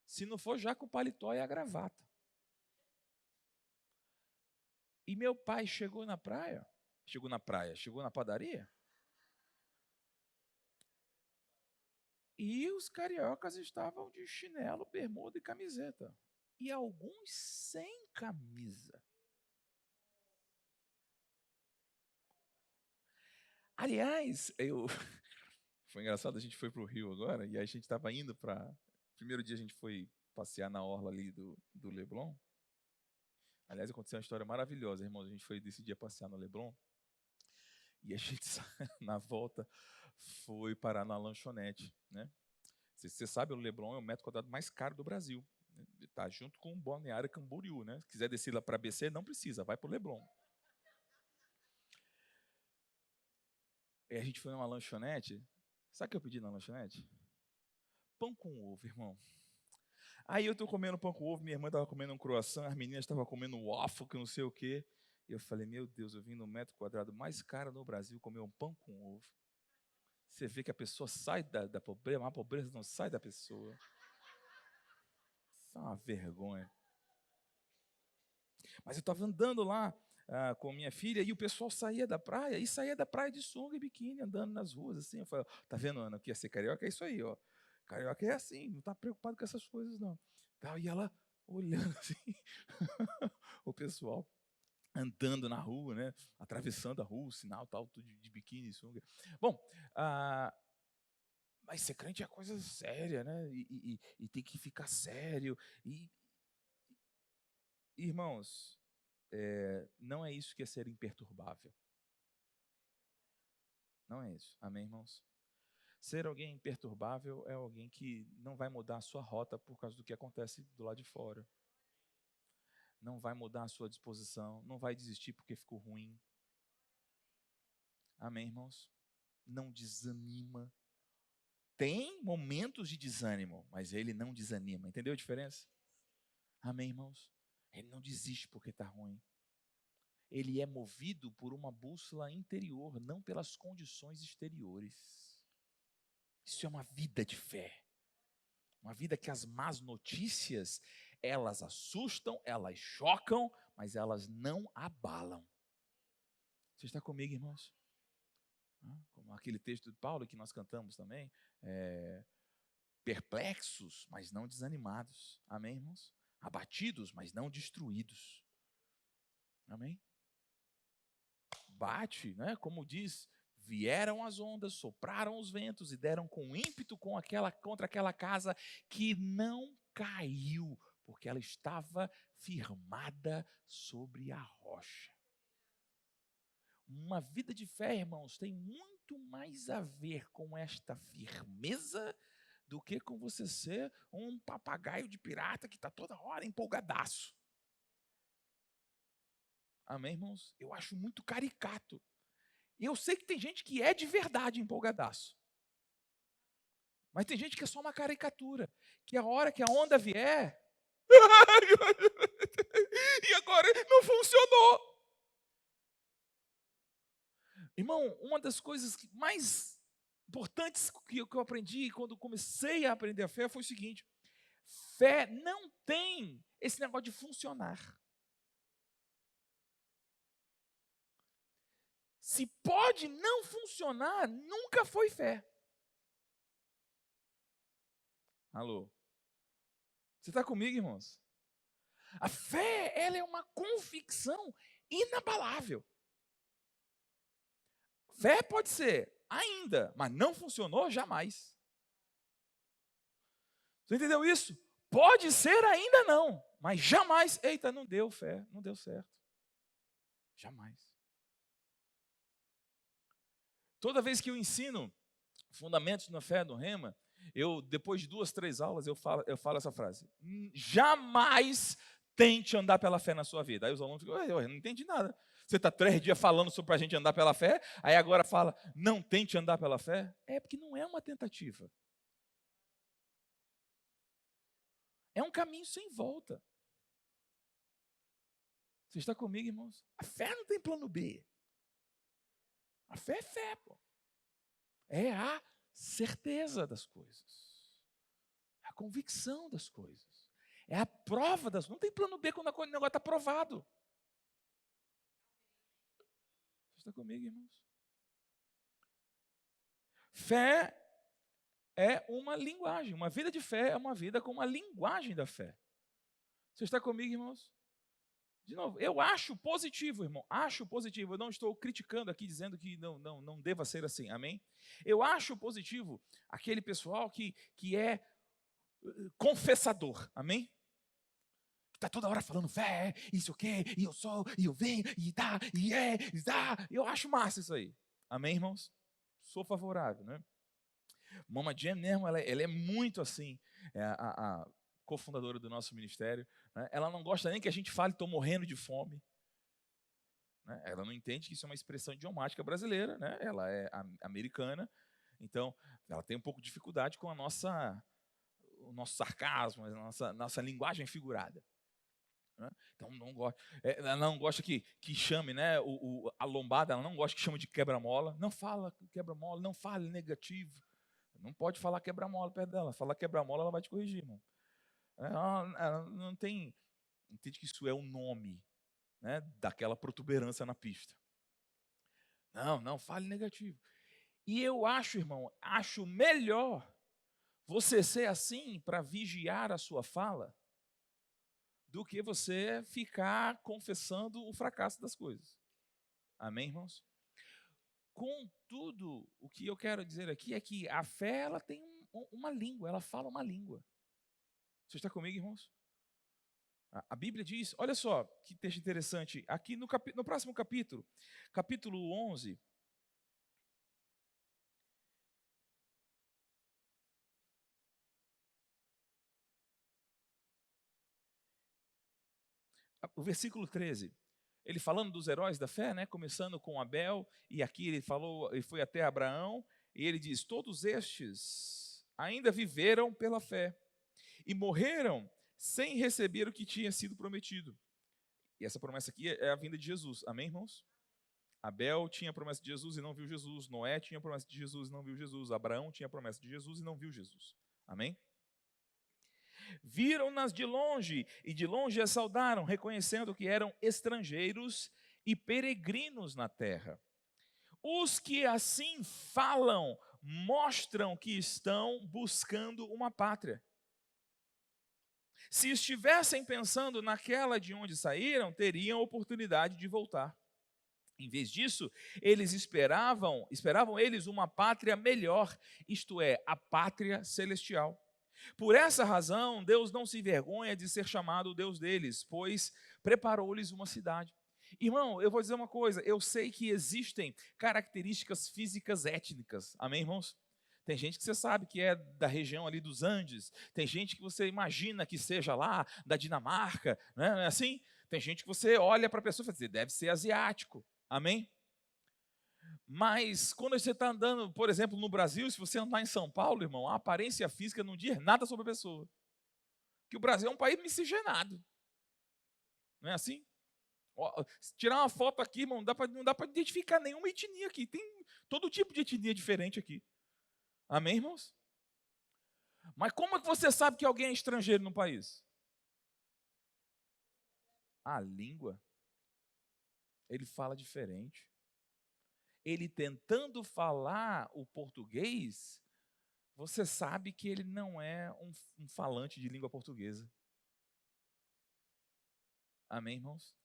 Se não for já com o paletó e a gravata. E meu pai chegou na padaria, e os cariocas estavam de chinelo, bermuda e camiseta. E alguns sem camisa. Aliás, foi engraçado, a gente foi para o Rio agora, e aí a gente estava indo para... Primeiro dia a gente foi passear na orla ali do Leblon. Aliás, aconteceu uma história maravilhosa, irmãos. A gente foi desse dia passear no Leblon, e a gente, na volta, foi parar na lanchonete, né? Você sabe, o Leblon é o metro quadrado mais caro do Brasil. Está junto com o Balneário Camboriú, né? Se quiser descer lá para BC, não precisa, vai para o Leblon. E a gente foi numa lanchonete. Sabe o que eu pedi na lanchonete? Pão com ovo, irmão. Aí eu estou comendo pão com ovo, minha irmã estava comendo um croissant, as meninas estavam comendo um waffle, que não sei o quê. E eu falei, meu Deus, eu vim no metro quadrado mais caro no Brasil comer um pão com ovo. Você vê que a pessoa sai da pobreza, mas a pobreza não sai da pessoa. Isso é uma vergonha. Mas eu estava andando lá com minha filha e o pessoal saía da praia de sunga e biquíni, andando nas ruas assim. Eu falei, tá vendo, Ana, o que ia ser carioca? É isso aí, ó. Carioca é assim, não está preocupado com essas coisas, não. E ela olhando assim, o pessoal andando na rua, né? Atravessando a rua, o sinal, tal, tudo de biquíni e sunga. Bom, mas ser crente é coisa séria, né? E tem que ficar sério. Irmãos, não é isso que é ser imperturbável. Não é isso. Amém, irmãos? Ser alguém imperturbável é alguém que não vai mudar a sua rota por causa do que acontece do lado de fora. Não vai mudar a sua disposição, não vai desistir porque ficou ruim. Amém, irmãos? Não desanima. Tem momentos de desânimo, mas ele não desanima. Entendeu a diferença? Amém, irmãos? Ele não desiste porque está ruim. Ele é movido por uma bússola interior, não pelas condições exteriores. Isso é uma vida de fé. Uma vida que as más notícias, elas assustam, elas chocam, mas elas não abalam. Você está comigo, irmãos? Como aquele texto de Paulo que nós cantamos também, perplexos, mas não desanimados. Amém, irmãos? Abatidos, mas não destruídos. Amém? Bate, né? Como diz, vieram as ondas, sopraram os ventos e deram com ímpeto contra aquela casa que não caiu, porque ela estava firmada sobre a rocha. Uma vida de fé, irmãos, tem muito mais a ver com esta firmeza do que com você ser um papagaio de pirata que está toda hora empolgadaço. Amém, irmãos? Eu acho muito caricato. E eu sei que tem gente que é de verdade empolgadaço. Mas tem gente que é só uma caricatura. Que a hora que a onda vier... e agora não funcionou. Irmão, uma das coisas mais importantes que eu aprendi quando comecei a aprender a fé foi o seguinte: fé não tem esse negócio de funcionar. Se pode não funcionar, nunca foi fé. Alô? Você está comigo, irmãos? A fé, ela é uma convicção inabalável. Fé pode ser ainda, mas não funcionou jamais. Você entendeu isso? Pode ser ainda não, mas jamais. Eita, não deu fé, não deu certo. Jamais. Toda vez que eu ensino fundamentos na fé do Rema, depois de 2, 3 aulas, eu falo essa frase: jamais tente andar pela fé na sua vida. Aí os alunos ficam: eu não entendi nada. Você está 3 dias falando sobre a gente andar pela fé, aí agora fala, não tente andar pela fé? É porque não é uma tentativa. É um caminho sem volta. Você está comigo, irmãos? A fé não tem plano B. A fé é fé, pô. É a certeza das coisas. É a convicção das coisas. É a prova das coisas. Não tem plano B quando o negócio está provado. Você está comigo, irmãos? Fé é uma linguagem. Uma vida de fé é uma vida com uma linguagem da fé. Você está comigo, irmãos? De novo, eu acho positivo, irmão. Acho positivo. Eu não estou criticando aqui, dizendo que não deva ser assim. Amém? Eu acho positivo aquele pessoal que é confessador. Amém? Que está toda hora falando fé, isso o quê, e eu sou, e eu venho, e dá, e é, e dá. Eu acho massa isso aí. Amém, irmãos? Sou favorável, né? Mama Jen mesmo, ela é muito assim, a cofundadora do nosso ministério, né? Ela não gosta nem que a gente fale, estou morrendo de fome. Né? Ela não entende que isso é uma expressão idiomática brasileira, né? Ela é americana, então ela tem um pouco de dificuldade com o nosso sarcasmo, a nossa linguagem figurada. Né? Então ela não gosta que chame, né, a lombada, ela não gosta que chame de quebra-mola. Não fala quebra-mola, não fale negativo. Não pode falar quebra-mola perto dela. Falar quebra-mola, ela vai te corrigir, irmão. Ela não entende que isso é o nome, né, daquela protuberância na pista. Não fale negativo. E eu acho, irmão, acho melhor você ser assim para vigiar a sua fala do que você ficar confessando o fracasso das coisas. Amém, irmãos? Contudo, o que eu quero dizer aqui é que a fé, ela tem uma língua, ela fala uma língua. Você está comigo, irmãos? A Bíblia diz, olha só que texto interessante, aqui no próximo capítulo, capítulo 11, o versículo 13, ele falando dos heróis da fé, né? Começando com Abel, e aqui ele falou, e foi até Abraão, e ele diz: todos estes ainda viveram pela fé e morreram sem receber o que tinha sido prometido. E essa promessa aqui é a vinda de Jesus. Amém, irmãos? Abel tinha a promessa de Jesus e não viu Jesus. Noé tinha a promessa de Jesus e não viu Jesus. Abraão tinha a promessa de Jesus e não viu Jesus. Amém? Viram-nas de longe e de longe as saudaram, reconhecendo que eram estrangeiros e peregrinos na terra. Os que assim falam mostram que estão buscando uma pátria. Se estivessem pensando naquela de onde saíram, teriam oportunidade de voltar. Em vez disso, eles esperavam eles uma pátria melhor, isto é, a pátria celestial. Por essa razão, Deus não se envergonha de ser chamado o Deus deles, pois preparou-lhes uma cidade. Irmão, eu vou dizer uma coisa, eu sei que existem características físicas étnicas, amém, irmãos? Tem gente que você sabe que é da região ali dos Andes, tem gente que você imagina que seja lá da Dinamarca, né? Não é assim? Tem gente que você olha para a pessoa e fala assim, deve ser asiático, amém? Mas quando você está andando, por exemplo, no Brasil, se você andar em São Paulo, irmão, a aparência física não diz nada sobre a pessoa. Porque o Brasil é um país miscigenado. Não é assim? Ó, tirar uma foto aqui, irmão, não dá para identificar nenhuma etnia aqui. Tem todo tipo de etnia diferente aqui. Amém, irmãos? Mas como é que você sabe que alguém é estrangeiro no país? A língua. Ele fala diferente. Ele tentando falar o português, você sabe que ele não é um falante de língua portuguesa. Amém, irmãos?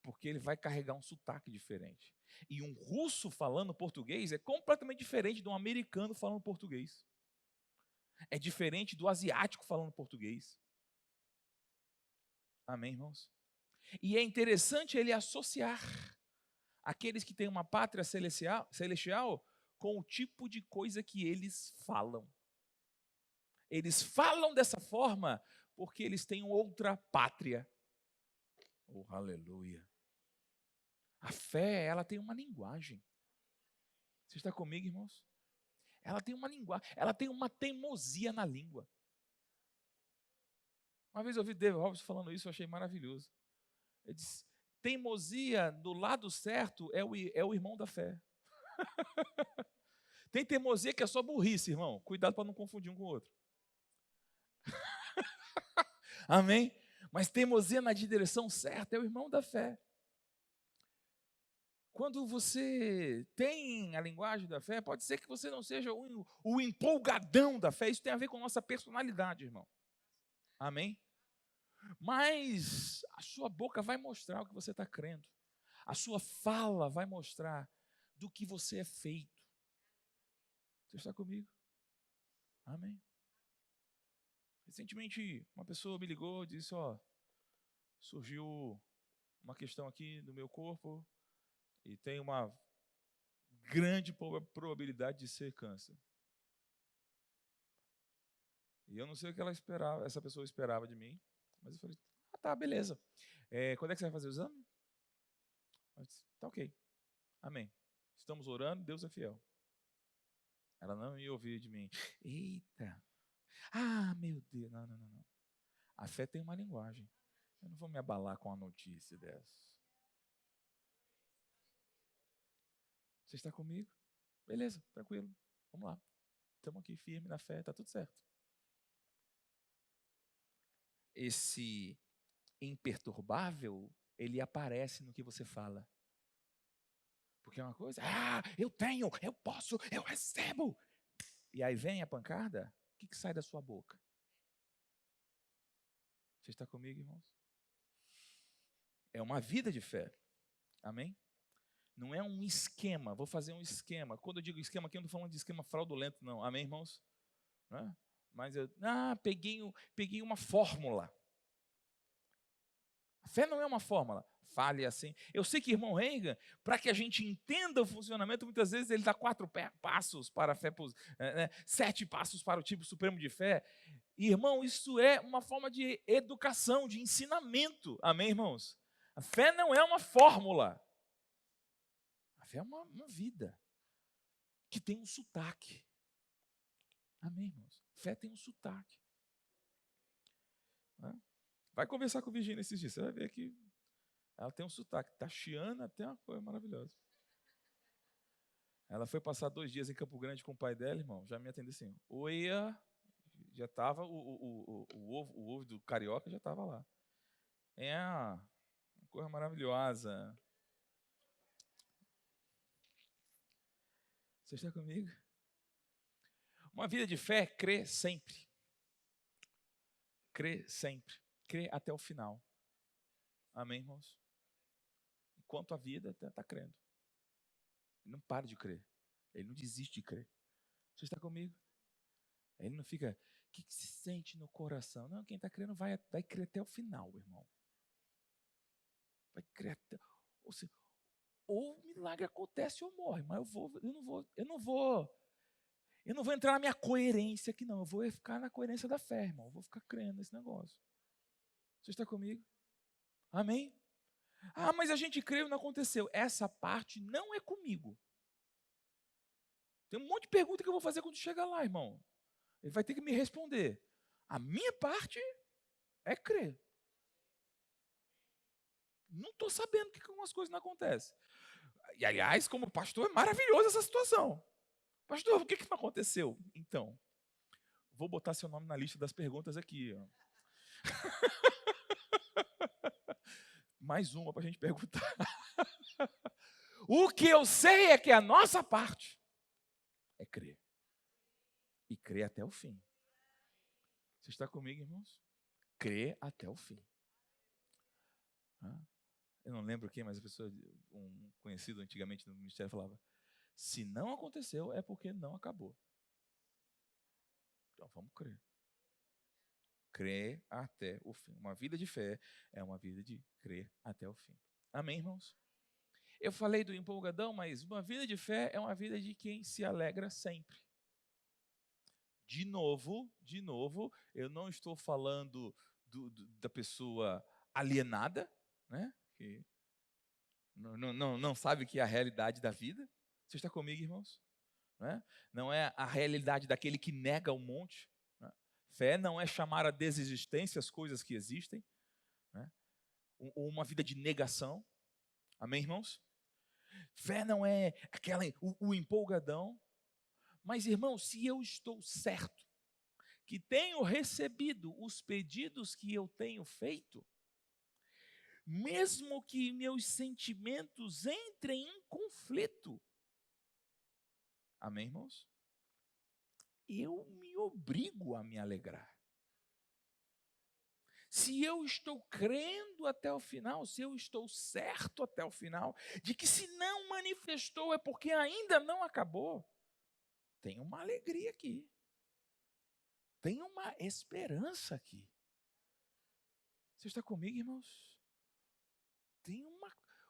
Porque ele vai carregar um sotaque diferente. E um russo falando português é completamente diferente de um americano falando português. É diferente do asiático falando português. Amém, irmãos? E é interessante ele associar aqueles que têm uma pátria celestial com o tipo de coisa que eles falam. Eles falam dessa forma porque eles têm outra pátria. Oh, aleluia. A fé, ela tem uma linguagem. Você está comigo, irmãos? Ela tem uma linguagem, ela tem uma teimosia na língua. Uma vez eu ouvi David Robson falando isso, eu achei maravilhoso. Ele disse, teimosia do lado certo é o irmão da fé. Tem teimosia que é só burrice, irmão. Cuidado para não confundir um com o outro. Amém? Mas teimosia na direção certa é o irmão da fé. Quando você tem a linguagem da fé, pode ser que você não seja o empolgadão da fé. Isso tem a ver com a nossa personalidade, irmão. Amém? Mas a sua boca vai mostrar o que você está crendo. A sua fala vai mostrar do que você é feito. Você está comigo? Amém? Recentemente, uma pessoa me ligou e disse, surgiu uma questão aqui no meu corpo e tem uma grande probabilidade de ser câncer. E eu não sei o que essa pessoa esperava de mim, mas eu falei, tá, beleza. Quando é que você vai fazer o exame? Eu disse, tá ok. Amém. Estamos orando, Deus é fiel. Ela não ia ouvir de mim. Eita. Ah, meu Deus. Não. A fé tem uma linguagem. Eu não vou me abalar com a notícia dessa. Você está comigo? Beleza, tranquilo. Vamos lá. Estamos aqui firme na fé, está tudo certo. Esse imperturbável, ele aparece no que você fala. Porque é uma coisa, eu tenho, eu posso, eu recebo. E aí vem a pancada, o que sai da sua boca? Você está comigo, irmãos? É uma vida de fé. Amém? Não é um esquema, vou fazer um esquema. Quando eu digo esquema aqui, eu não estou falando de esquema fraudulento, não. Amém, irmãos? Não é? Mas eu peguei uma fórmula. A fé não é uma fórmula. Fale assim. Eu sei que irmão Reagan, para que a gente entenda o funcionamento, muitas vezes ele dá 4 passos para a fé, 7 passos para o tipo supremo de fé. Irmão, isso é uma forma de educação, de ensinamento. Amém, irmãos? A fé não é uma fórmula. A fé é uma vida que tem um sotaque. Amém, irmãos? Fé tem um sotaque. Vai conversar com Virgínia esses dias, você vai ver que ela tem um sotaque. Tachiana até uma coisa maravilhosa. Ela foi passar 2 dias em Campo Grande com o pai dela, irmão. Já me atendeu assim. Oia, já estava, o ovo do carioca já estava lá. É uma coisa maravilhosa. Você está comigo? Uma vida de fé crê sempre. Crê sempre. Crê até o final. Amém, irmãos? Enquanto a vida está crendo. Ele não para de crer. Ele não desiste de crer. Você está comigo? Ele não fica, o que se sente no coração? Não, quem está crendo vai crer até o final, irmão. Vai crer até... Ou o milagre acontece ou morre, mas eu não vou entrar na minha coerência aqui, não. Eu vou ficar na coerência da fé, irmão. Eu vou ficar crendo nesse negócio. Você está comigo? Amém? Ah, mas a gente creu e não aconteceu. Essa parte não é comigo. Tem um monte de pergunta que eu vou fazer quando chegar lá, irmão. Ele vai ter que me responder. A minha parte é crer. Não estou sabendo que algumas coisas não acontecem. E, aliás, como pastor, é maravilhosa essa situação. Pastor, o que não aconteceu? Então, vou botar seu nome na lista das perguntas aqui. Ó. Mais uma para a gente perguntar. O que eu sei é que a nossa parte é crer. E crer até o fim. Você está comigo, irmãos? Crer até o fim. Eu não lembro quem, mas a pessoa, um conhecido antigamente no ministério, falava: se não aconteceu, é porque não acabou. Então vamos crer. Crer até o fim. Uma vida de fé é uma vida de crer até o fim. Amém, irmãos? Eu falei do empolgadão, mas uma vida de fé é uma vida de quem se alegra sempre. De novo, eu não estou falando da pessoa alienada, né? Que não sabe o que é a realidade da vida. Você está comigo, irmãos? Não é a realidade daquele que nega o monte. Né? Fé não é chamar a desexistência as coisas que existem. Né? Uma vida de negação. Amém, irmãos? Fé não é o empolgadão. Mas, irmãos, se eu estou certo que tenho recebido os pedidos que eu tenho feito, mesmo que meus sentimentos entrem em conflito, amém, irmãos? Eu me obrigo a me alegrar. Se eu estou crendo até o final, se eu estou certo até o final, de que se não manifestou é porque ainda não acabou, tem uma alegria aqui. Tem uma esperança aqui. Você está comigo, irmãos? Tem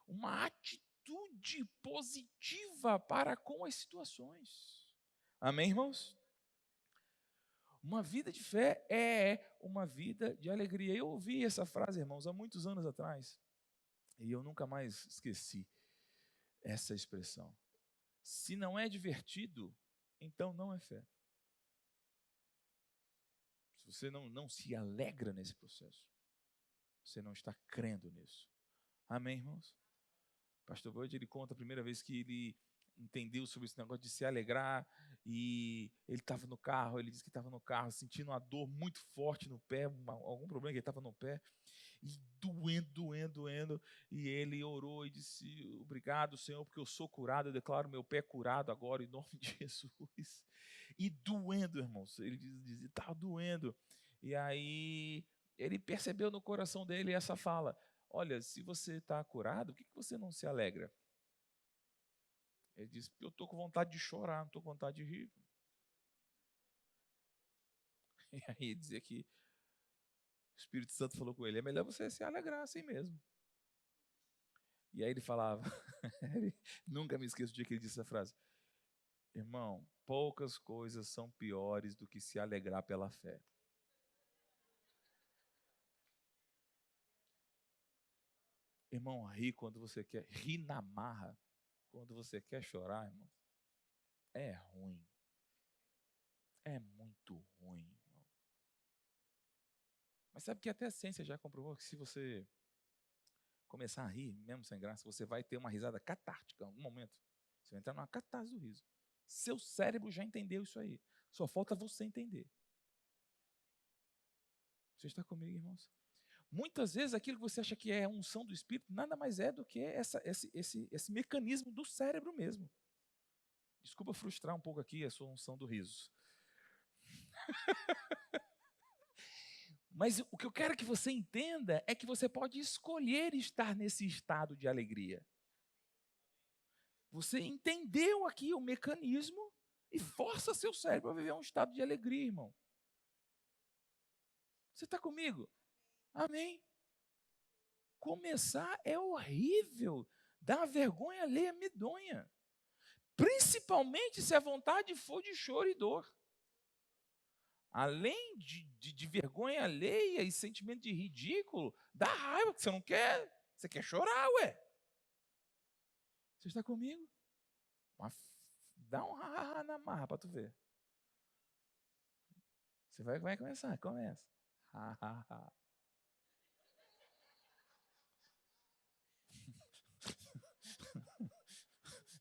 uma atitude positiva para com as situações. Amém, irmãos? Uma vida de fé é uma vida de alegria. Eu ouvi essa frase, irmãos, há muitos anos atrás. E eu nunca mais esqueci essa expressão. Se não é divertido, então não é fé. Se você não se alegra nesse processo, você não está crendo nisso. Amém, irmãos? Pastor Bud, ele conta a primeira vez que ele entendeu sobre esse negócio de se alegrar e ele estava no carro, ele disse que estava no carro sentindo uma dor muito forte no pé, algum problema que ele estava no pé, e doendo, e ele orou e disse: obrigado, Senhor, porque eu sou curado, eu declaro meu pé curado agora em nome de Jesus. E doendo, irmãos, ele dizia, estava doendo, e aí ele percebeu no coração dele essa fala: olha, se você está curado, por que você não se alegra? Ele disse: eu estou com vontade de chorar, não estou com vontade de rir. E aí dizia que o Espírito Santo falou com ele: é melhor você se alegrar assim mesmo. E aí ele falava, nunca me esqueço do dia que ele disse essa frase: irmão, poucas coisas são piores do que se alegrar pela fé. Irmão, ri quando você quer, ri na marra. Quando você quer chorar, irmão, é ruim. É muito ruim, irmão. Mas sabe que até a ciência já comprovou que se você começar a rir, mesmo sem graça, você vai ter uma risada catártica em algum momento. Você vai entrar numa catarse do riso. Seu cérebro já entendeu isso aí. Só falta você entender. Você está comigo, irmãos? Muitas vezes aquilo que você acha que é a unção do Espírito nada mais é do que esse mecanismo do cérebro mesmo. Desculpa frustrar um pouco aqui a sua unção do riso. Mas o que eu quero que você entenda é que você pode escolher estar nesse estado de alegria. Você entendeu aqui o mecanismo e força seu cérebro a viver um estado de alegria, irmão. Você está comigo? Amém? Começar é horrível, dá vergonha alheia medonha. Principalmente se a vontade for de choro e dor. Além de vergonha alheia e sentimento de ridículo, dá raiva, porque você não quer, você quer chorar, ué. Você está comigo? Dá um ha-ha-ha na marra para tu ver. Você vai começar, começa. Ha-ha-ha.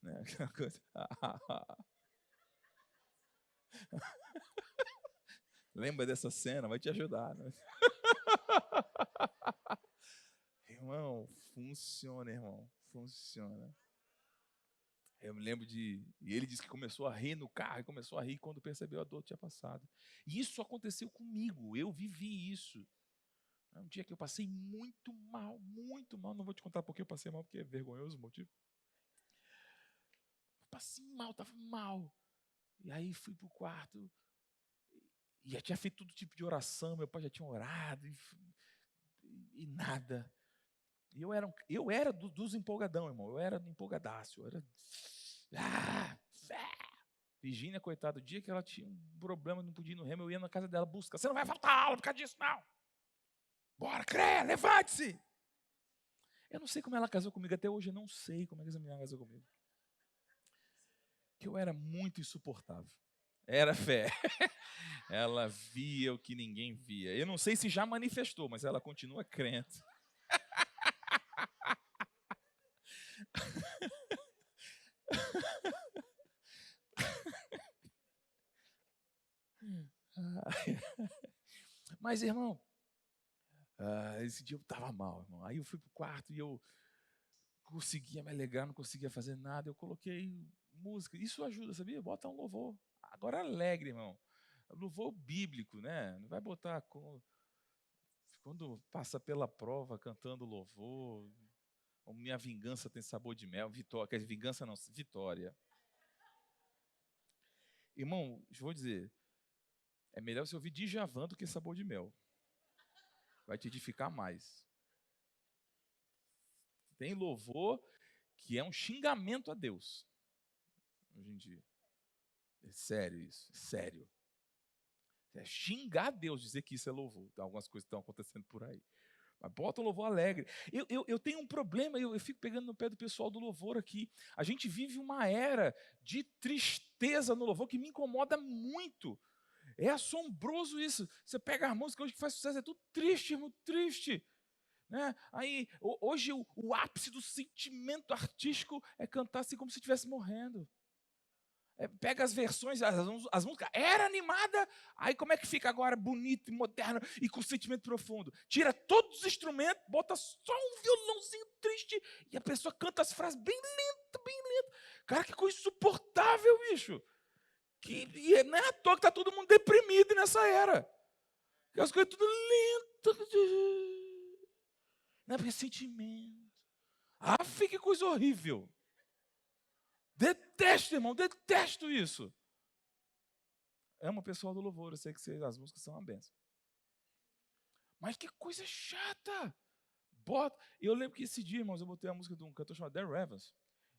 Né? Aquela coisa. Lembra dessa cena, vai te ajudar. Né? Irmão, funciona, irmão. Funciona. Eu me lembro e ele disse que começou a rir no carro, e começou a rir quando percebeu a dor que tinha passado. E isso aconteceu comigo, eu vivi isso. Um dia que eu passei muito mal, não vou te contar porque eu passei mal, porque é vergonhoso o motivo. Passei mal, estava mal. E aí fui para o quarto, e já tinha feito todo tipo de oração, meu pai já tinha orado, e nada. E eu era dos empolgadão, irmão. Eu era empolgadaço. Eu era... Virgínia, coitada, o dia que ela tinha um problema, não podia ir no remo, eu ia na casa dela buscar. Você não vai faltar aula por causa disso, não. Bora, creia, levante-se. Eu não sei como ela casou comigo. Até hoje eu não sei como é que essa menina casou comigo. Que eu era muito insuportável. Era fé. Ela via o que ninguém via. Eu não sei se já manifestou, mas ela continua crente. Mas, irmão, esse dia eu estava mal, irmão. Aí eu fui para o quarto e eu conseguia me alegrar, não conseguia fazer nada. Eu coloquei música. Isso ajuda, sabia? Bota um louvor. Agora alegre, irmão. Louvor bíblico, né? Não vai botar quando passa pela prova cantando louvor. Minha vingança tem sabor de mel. Vitória. Quer dizer, vingança não, vitória. Irmão, vou dizer, é melhor você ouvir Djavan do que sabor de mel. Vai te edificar mais. Tem louvor que é um xingamento a Deus. Hoje em dia. É sério isso, é sério. É xingar a Deus, dizer que isso é louvor. Tem algumas coisas que estão acontecendo por aí. Mas bota um louvor alegre. Eu tenho um problema, eu fico pegando no pé do pessoal do louvor aqui. A gente vive uma era de tristeza no louvor que me incomoda muito. É assombroso isso. Você pega a música hoje que faz sucesso, é tudo triste, irmão, triste. Né? Aí, hoje o ápice do sentimento artístico é cantar assim como se estivesse morrendo. Pega as versões, as músicas, era animada, aí como é que fica agora bonito, moderno e com sentimento profundo? Tira todos os instrumentos, bota só um violãozinho triste e a pessoa canta as frases bem lento, bem lento. Cara, que coisa insuportável, bicho. E não é à toa que está todo mundo deprimido nessa era. Porque as coisas tudo lentas. Não é porque sentimento. Que coisa horrível. Detesto, irmão, detesto isso. Amo o pessoal do louvor, eu sei que as músicas são uma benção. Mas que coisa chata. Eu lembro que esse dia, irmãos, eu botei a música de um cantor chamado Darryl Evans.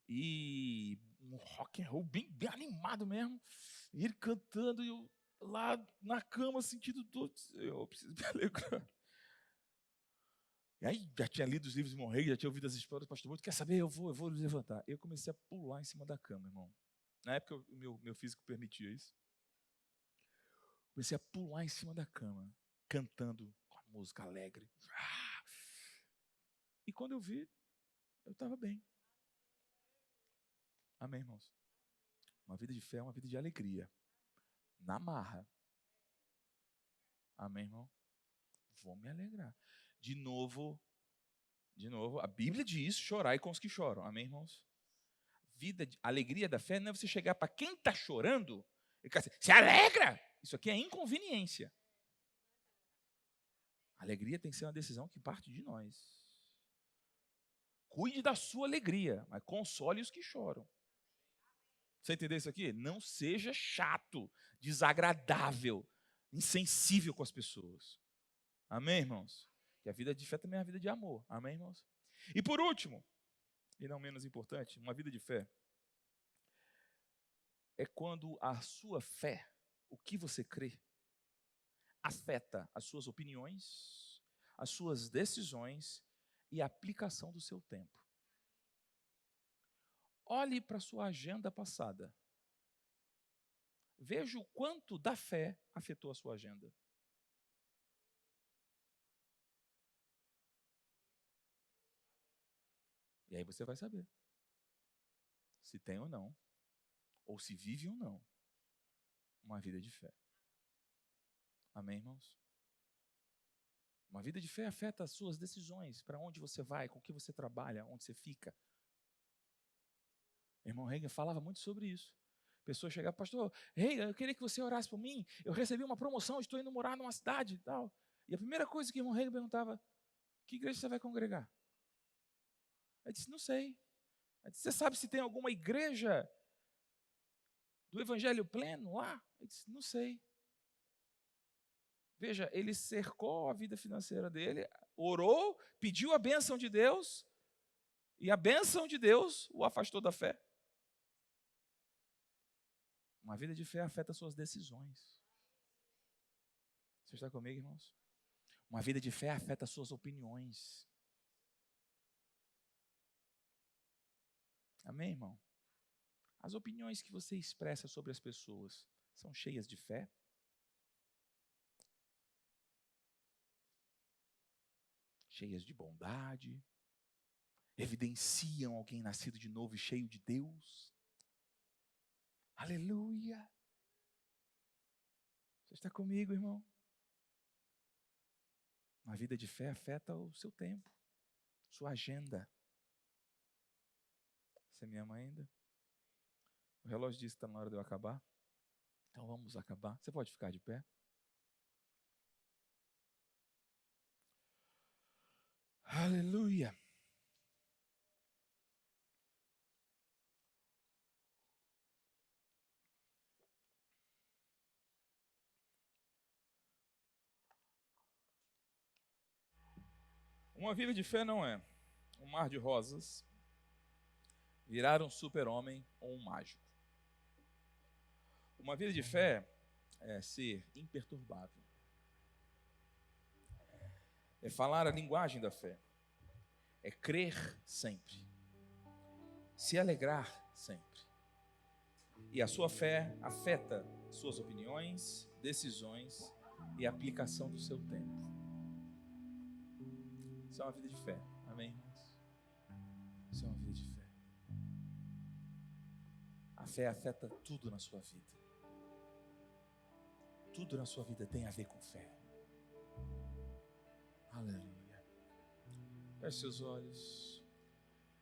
E um rock and roll bem animado mesmo. E ele cantando, e eu lá na cama, sentindo todo. Eu preciso me alegrar. E aí já tinha lido os livros de Monreig, já tinha ouvido as histórias do pastor Boto. Quer saber? Eu vou levantar. Eu comecei a pular em cima da cama, irmão. Na época o meu físico permitia isso. Comecei a pular em cima da cama, cantando com a música alegre. E quando eu vi, eu estava bem. Amém, irmãos? Uma vida de fé é uma vida de alegria. Na marra. Amém, irmão? Vou me alegrar. De novo, a Bíblia diz, chorai com os que choram. Amém, irmãos? Alegria da fé não é você chegar para quem está chorando e ficar assim, se alegra! Isso aqui é inconveniência. A alegria tem que ser uma decisão que parte de nós. Cuide da sua alegria, mas console os que choram. Você entendeu isso aqui? Não seja chato, desagradável, insensível com as pessoas. Amém, irmãos? Que a vida de fé também é uma vida de amor. Amém, irmãos? E por último, e não menos importante, uma vida de fé é quando a sua fé, o que você crê, afeta as suas opiniões, as suas decisões e a aplicação do seu tempo. Olhe para a sua agenda passada. Veja o quanto da fé afetou a sua agenda. E aí você vai saber se tem ou não, ou se vive ou não, uma vida de fé. Amém, irmãos? Uma vida de fé afeta as suas decisões, para onde você vai, com o que você trabalha, onde você fica. O irmão Reagan falava muito sobre isso. Pessoas chegavam, pastor, Reagan, eu queria que você orasse por mim, eu recebi uma promoção, estou indo morar numa cidade e tal. E a primeira coisa que o irmão Reagan perguntava, que igreja você vai congregar? Eu disse, não sei. Eu disse, você sabe se tem alguma igreja do Evangelho Pleno lá? Eu disse, não sei. Veja, ele cercou a vida financeira dele, orou, pediu a bênção de Deus, e a bênção de Deus o afastou da fé. Uma vida de fé afeta suas decisões. Você está comigo, irmãos? Uma vida de fé afeta suas opiniões. Amém, irmão? As opiniões que você expressa sobre as pessoas são cheias de fé? Cheias de bondade? Evidenciam alguém nascido de novo e cheio de Deus? Aleluia! Você está comigo, irmão? Uma vida de fé afeta o seu tempo, sua agenda. Você me ama ainda? O relógio disse que está na hora de eu acabar. Então vamos acabar. Você pode ficar de pé? Aleluia! Uma vida de fé não é um mar de rosas, virar um super-homem ou um mágico. Uma vida de fé é ser imperturbável. É falar a linguagem da fé. É crer sempre. Se alegrar sempre. E a sua fé afeta suas opiniões, decisões e a aplicação do seu tempo. Isso é uma vida de fé. Amém, irmãos? Isso é uma vida de fé. A fé afeta tudo na sua vida. Tudo na sua vida tem a ver com fé. Aleluia. Feche seus olhos.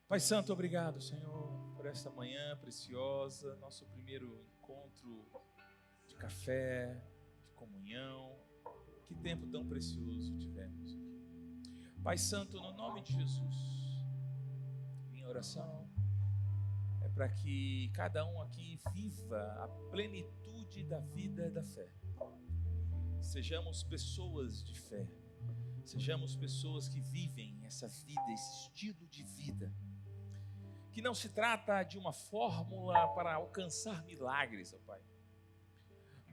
Pai Santo, obrigado, Senhor, por esta manhã preciosa, nosso primeiro encontro de café, de comunhão. Que tempo tão precioso tivemos aqui. Pai Santo, no nome de Jesus, minha oração é para que cada um aqui viva a plenitude da vida da fé. Sejamos pessoas de fé. Sejamos pessoas que vivem essa vida, esse estilo de vida. Que não se trata de uma fórmula para alcançar milagres, ó Pai.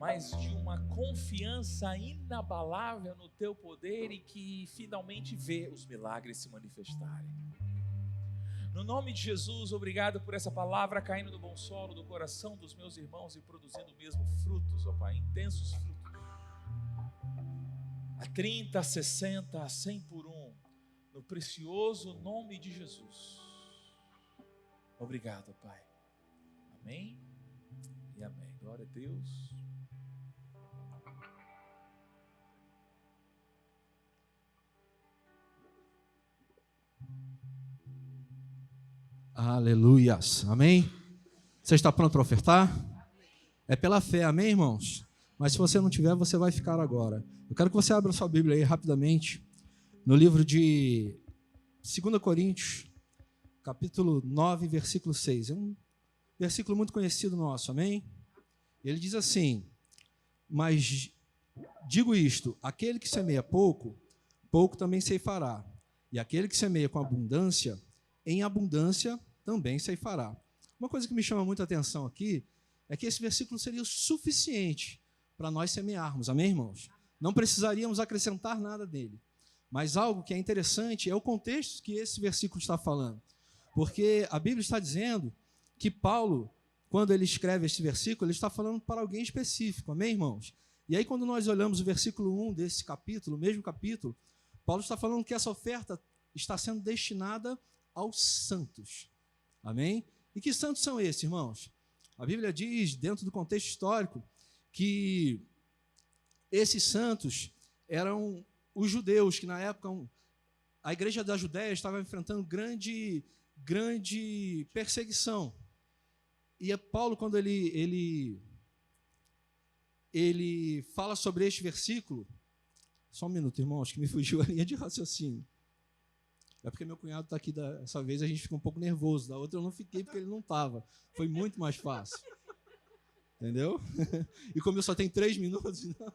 mas de uma confiança inabalável no teu poder e que finalmente vê os milagres se manifestarem. No nome de Jesus, obrigado por essa palavra caindo no bom solo do coração dos meus irmãos e produzindo mesmo frutos, ó Pai, intensos frutos. A 30, a 60, a 100 por um, no precioso nome de Jesus. Obrigado, Pai. Amém e amém. Glória a Deus. Aleluias, amém? Você está pronto para ofertar? É pela fé, amém, irmãos? Mas se você não tiver, você vai ficar agora. Eu quero que você abra sua Bíblia aí rapidamente, no livro de 2 Coríntios, capítulo 9, versículo 6. É um versículo muito conhecido nosso, amém? Ele diz assim: mas digo isto, aquele que semeia pouco, pouco também ceifará, e aquele que semeia com abundância, em abundância também ceifará. Uma coisa que me chama muita atenção aqui é que esse versículo seria o suficiente para nós semearmos, amém, irmãos? Não precisaríamos acrescentar nada dele. Mas algo que é interessante é o contexto que esse versículo está falando. Porque a Bíblia está dizendo que Paulo, quando ele escreve esse versículo, ele está falando para alguém específico, amém, irmãos? E aí, quando nós olhamos o versículo 1 desse capítulo, o mesmo capítulo, Paulo está falando que essa oferta está sendo destinada aos santos, amém? E que santos são esses, irmãos? A Bíblia diz, dentro do contexto histórico, que esses santos eram os judeus, que na época a igreja da Judéia estava enfrentando grande perseguição. E Paulo, quando ele fala sobre este versículo, só um minuto, irmãos, que me fugiu a linha de raciocínio. É porque meu cunhado está aqui, dessa vez a gente fica um pouco nervoso, da outra eu não fiquei porque ele não estava. Foi muito mais fácil. Entendeu? E como eu só tenho 3 minutos, então...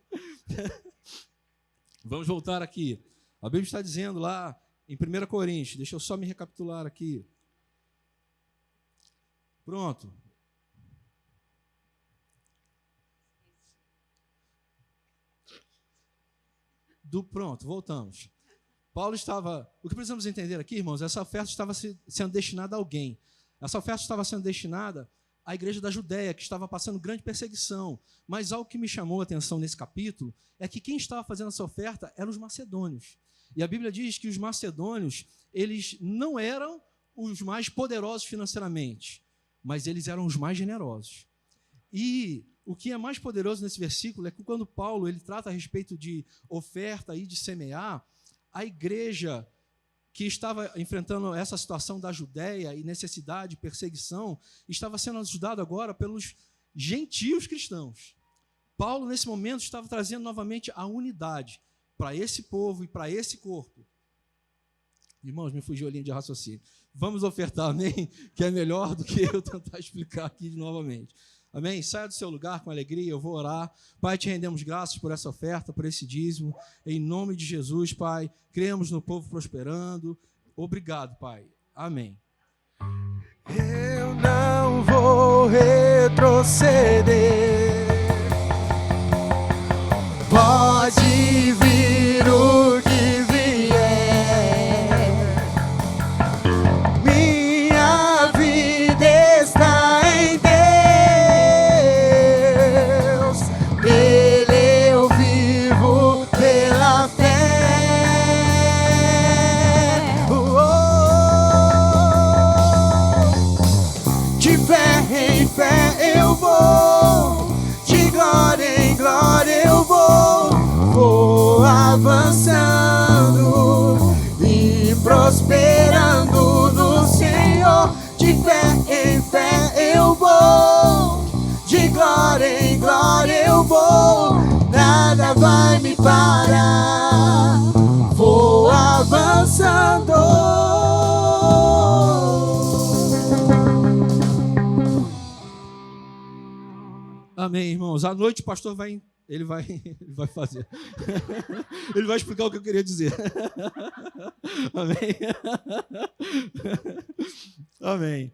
Vamos voltar aqui. A Bíblia está dizendo lá em 1 Coríntios, deixa eu só me recapitular aqui. Pronto. Pronto, voltamos. Paulo estava... O que precisamos entender aqui, irmãos, essa oferta estava sendo destinada a alguém. Essa oferta estava sendo destinada à igreja da Judéia, que estava passando grande perseguição. Mas algo que me chamou a atenção nesse capítulo é que quem estava fazendo essa oferta eram os macedônios. E a Bíblia diz que os macedônios, eles não eram os mais poderosos financeiramente, mas eles eram os mais generosos. E o que é mais poderoso nesse versículo é que quando Paulo ele trata a respeito de oferta e de semear, a igreja que estava enfrentando essa situação da Judéia e necessidade, perseguição, estava sendo ajudada agora pelos gentios cristãos. Paulo, nesse momento, estava trazendo novamente a unidade para esse povo e para esse corpo. Irmãos, me fugiu a linha de raciocínio. Vamos ofertar, amém? Que é melhor do que eu tentar explicar aqui novamente. Amém? Saia do seu lugar com alegria, eu vou orar. Pai, te rendemos graças por essa oferta, por esse dízimo. Em nome de Jesus, Pai, cremos no povo prosperando. Obrigado, Pai. Amém. Eu não vou retroceder. Pode vir o que vier. Minha vida está em Deus. Nele eu vivo pela fé. De fé em fé eu vou. De glória em glória eu vou avançando e prosperando no Senhor. De fé em fé eu vou, de glória em glória eu vou, nada vai me parar, vou avançando. Amém, irmãos. À noite o pastor vai fazer. Ele vai explicar o que eu queria dizer. Amém. Amém.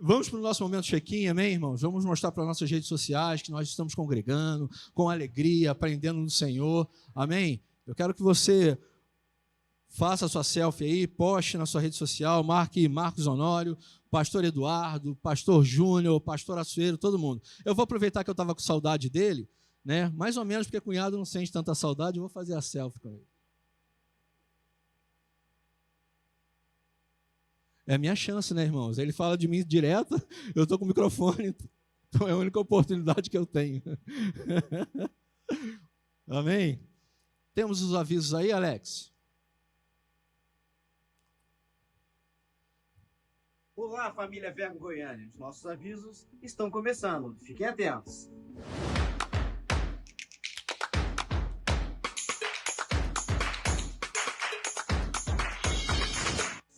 Vamos para o nosso momento check-in, amém, irmãos? Vamos mostrar para as nossas redes sociais que nós estamos congregando, com alegria, aprendendo no Senhor, amém? Eu quero que você faça a sua selfie aí, poste na sua rede social, marque Marcos Honório, pastor Eduardo, pastor Júnior, pastor Açoeiro, todo mundo. Eu vou aproveitar que eu estava com saudade dele, né? Mais ou menos porque cunhado não sente tanta saudade, eu vou fazer a selfie com ele. É a minha chance, né, irmãos? Ele fala de mim direto, eu estou com o microfone, então é a única oportunidade que eu tenho. Amém? Temos os avisos aí, Alex? Olá, família Verbo Goiânia. Os nossos avisos estão começando. Fiquem atentos.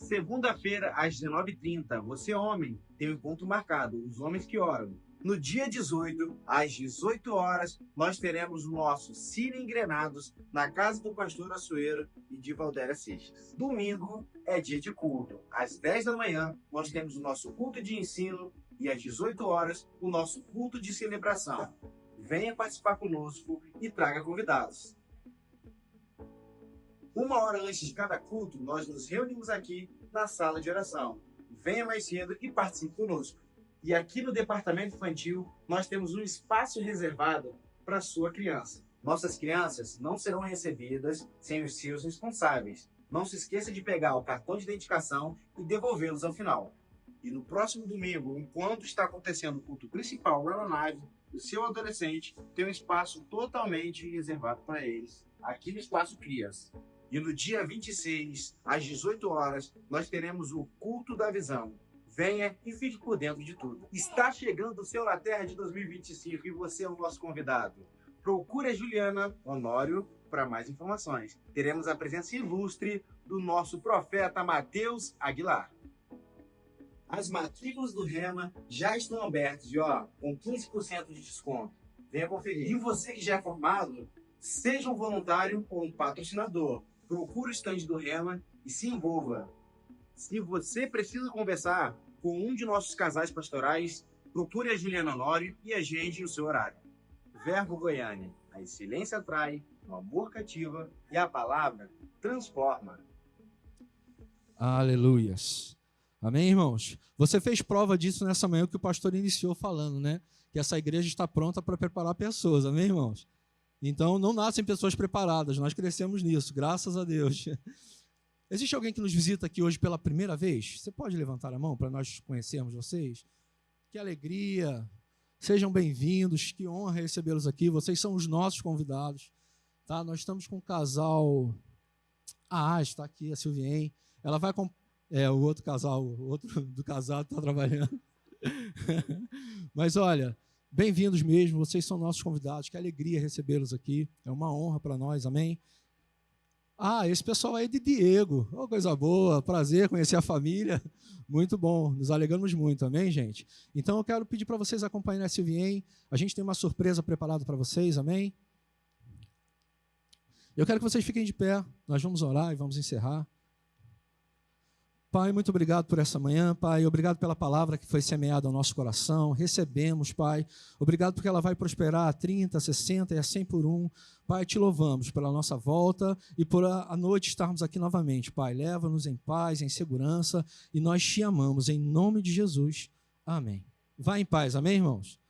Segunda-feira, às 19h30, você, homem, tem um encontro marcado, os homens que oram. No dia 18, às 18 horas, nós teremos o nosso Cine Engrenados na casa do pastor Açoeiro e de Valdéria Seixas. Domingo é dia de culto. Às 10 da manhã, nós temos o nosso culto de ensino e às 18 horas, o nosso culto de celebração. Venha participar conosco e traga convidados. 1 hora antes de cada culto, nós nos reunimos aqui na sala de oração. Venha mais cedo e participe conosco. E aqui no departamento infantil, nós temos um espaço reservado para a sua criança. Nossas crianças não serão recebidas sem os seus responsáveis. Não se esqueça de pegar o cartão de identificação e devolvê-los ao final. E no próximo domingo, enquanto está acontecendo o culto principal lá na nave, o seu adolescente tem um espaço totalmente reservado para eles, aqui no Espaço Crias. E no dia 26, às 18 horas, nós teremos o culto da visão. Venha e fique por dentro de tudo. Está chegando o seu Na Terra de 2025 e você é o nosso convidado. Procure a Juliana Honório para mais informações. Teremos a presença ilustre do nosso profeta Mateus Aguilar. As matrículas do Rema já estão abertas e com 15% de desconto. Venha conferir. E você que já é formado, seja um voluntário ou um patrocinador. Procure o estande do Rema e se envolva. Se você precisa conversar com um de nossos casais pastorais, procure a Juliana Honório e agende o seu horário. Verbo Goiânia. A excelência atrai, o amor cativa e a palavra transforma. Aleluias. Amém, irmãos? Você fez prova disso nessa manhã que o pastor iniciou falando, né? Que essa igreja está pronta para preparar pessoas. Amém, irmãos? Então, não nascem pessoas preparadas. Nós crescemos nisso, graças a Deus. Existe alguém que nos visita aqui hoje pela primeira vez? Você pode levantar a mão para nós conhecermos vocês? Que alegria! Sejam bem-vindos, que honra recebê-los aqui. Vocês são os nossos convidados. Tá? Nós estamos com um casal... está aqui, a Silvien. Ela vai com... o outro casal, o outro do casado está trabalhando. Mas olha, bem-vindos mesmo, vocês são nossos convidados. Que alegria recebê-los aqui. É uma honra para nós, amém? Esse pessoal aí é de Diego. Oh, coisa boa, prazer conhecer a família. Muito bom, nos alegramos muito, amém, gente? Então eu quero pedir para vocês acompanharem a Silvien. A gente tem uma surpresa preparada para vocês, amém? Eu quero que vocês fiquem de pé. Nós vamos orar e vamos encerrar. Pai, muito obrigado por essa manhã, Pai. Obrigado pela palavra que foi semeada ao nosso coração. Recebemos, Pai. Obrigado porque ela vai prosperar a 30, 60 e a 100 por um. Pai, te louvamos pela nossa volta e por a noite estarmos aqui novamente, Pai. Leva-nos em paz, em segurança e nós te amamos em nome de Jesus. Amém. Vá em paz, amém, irmãos?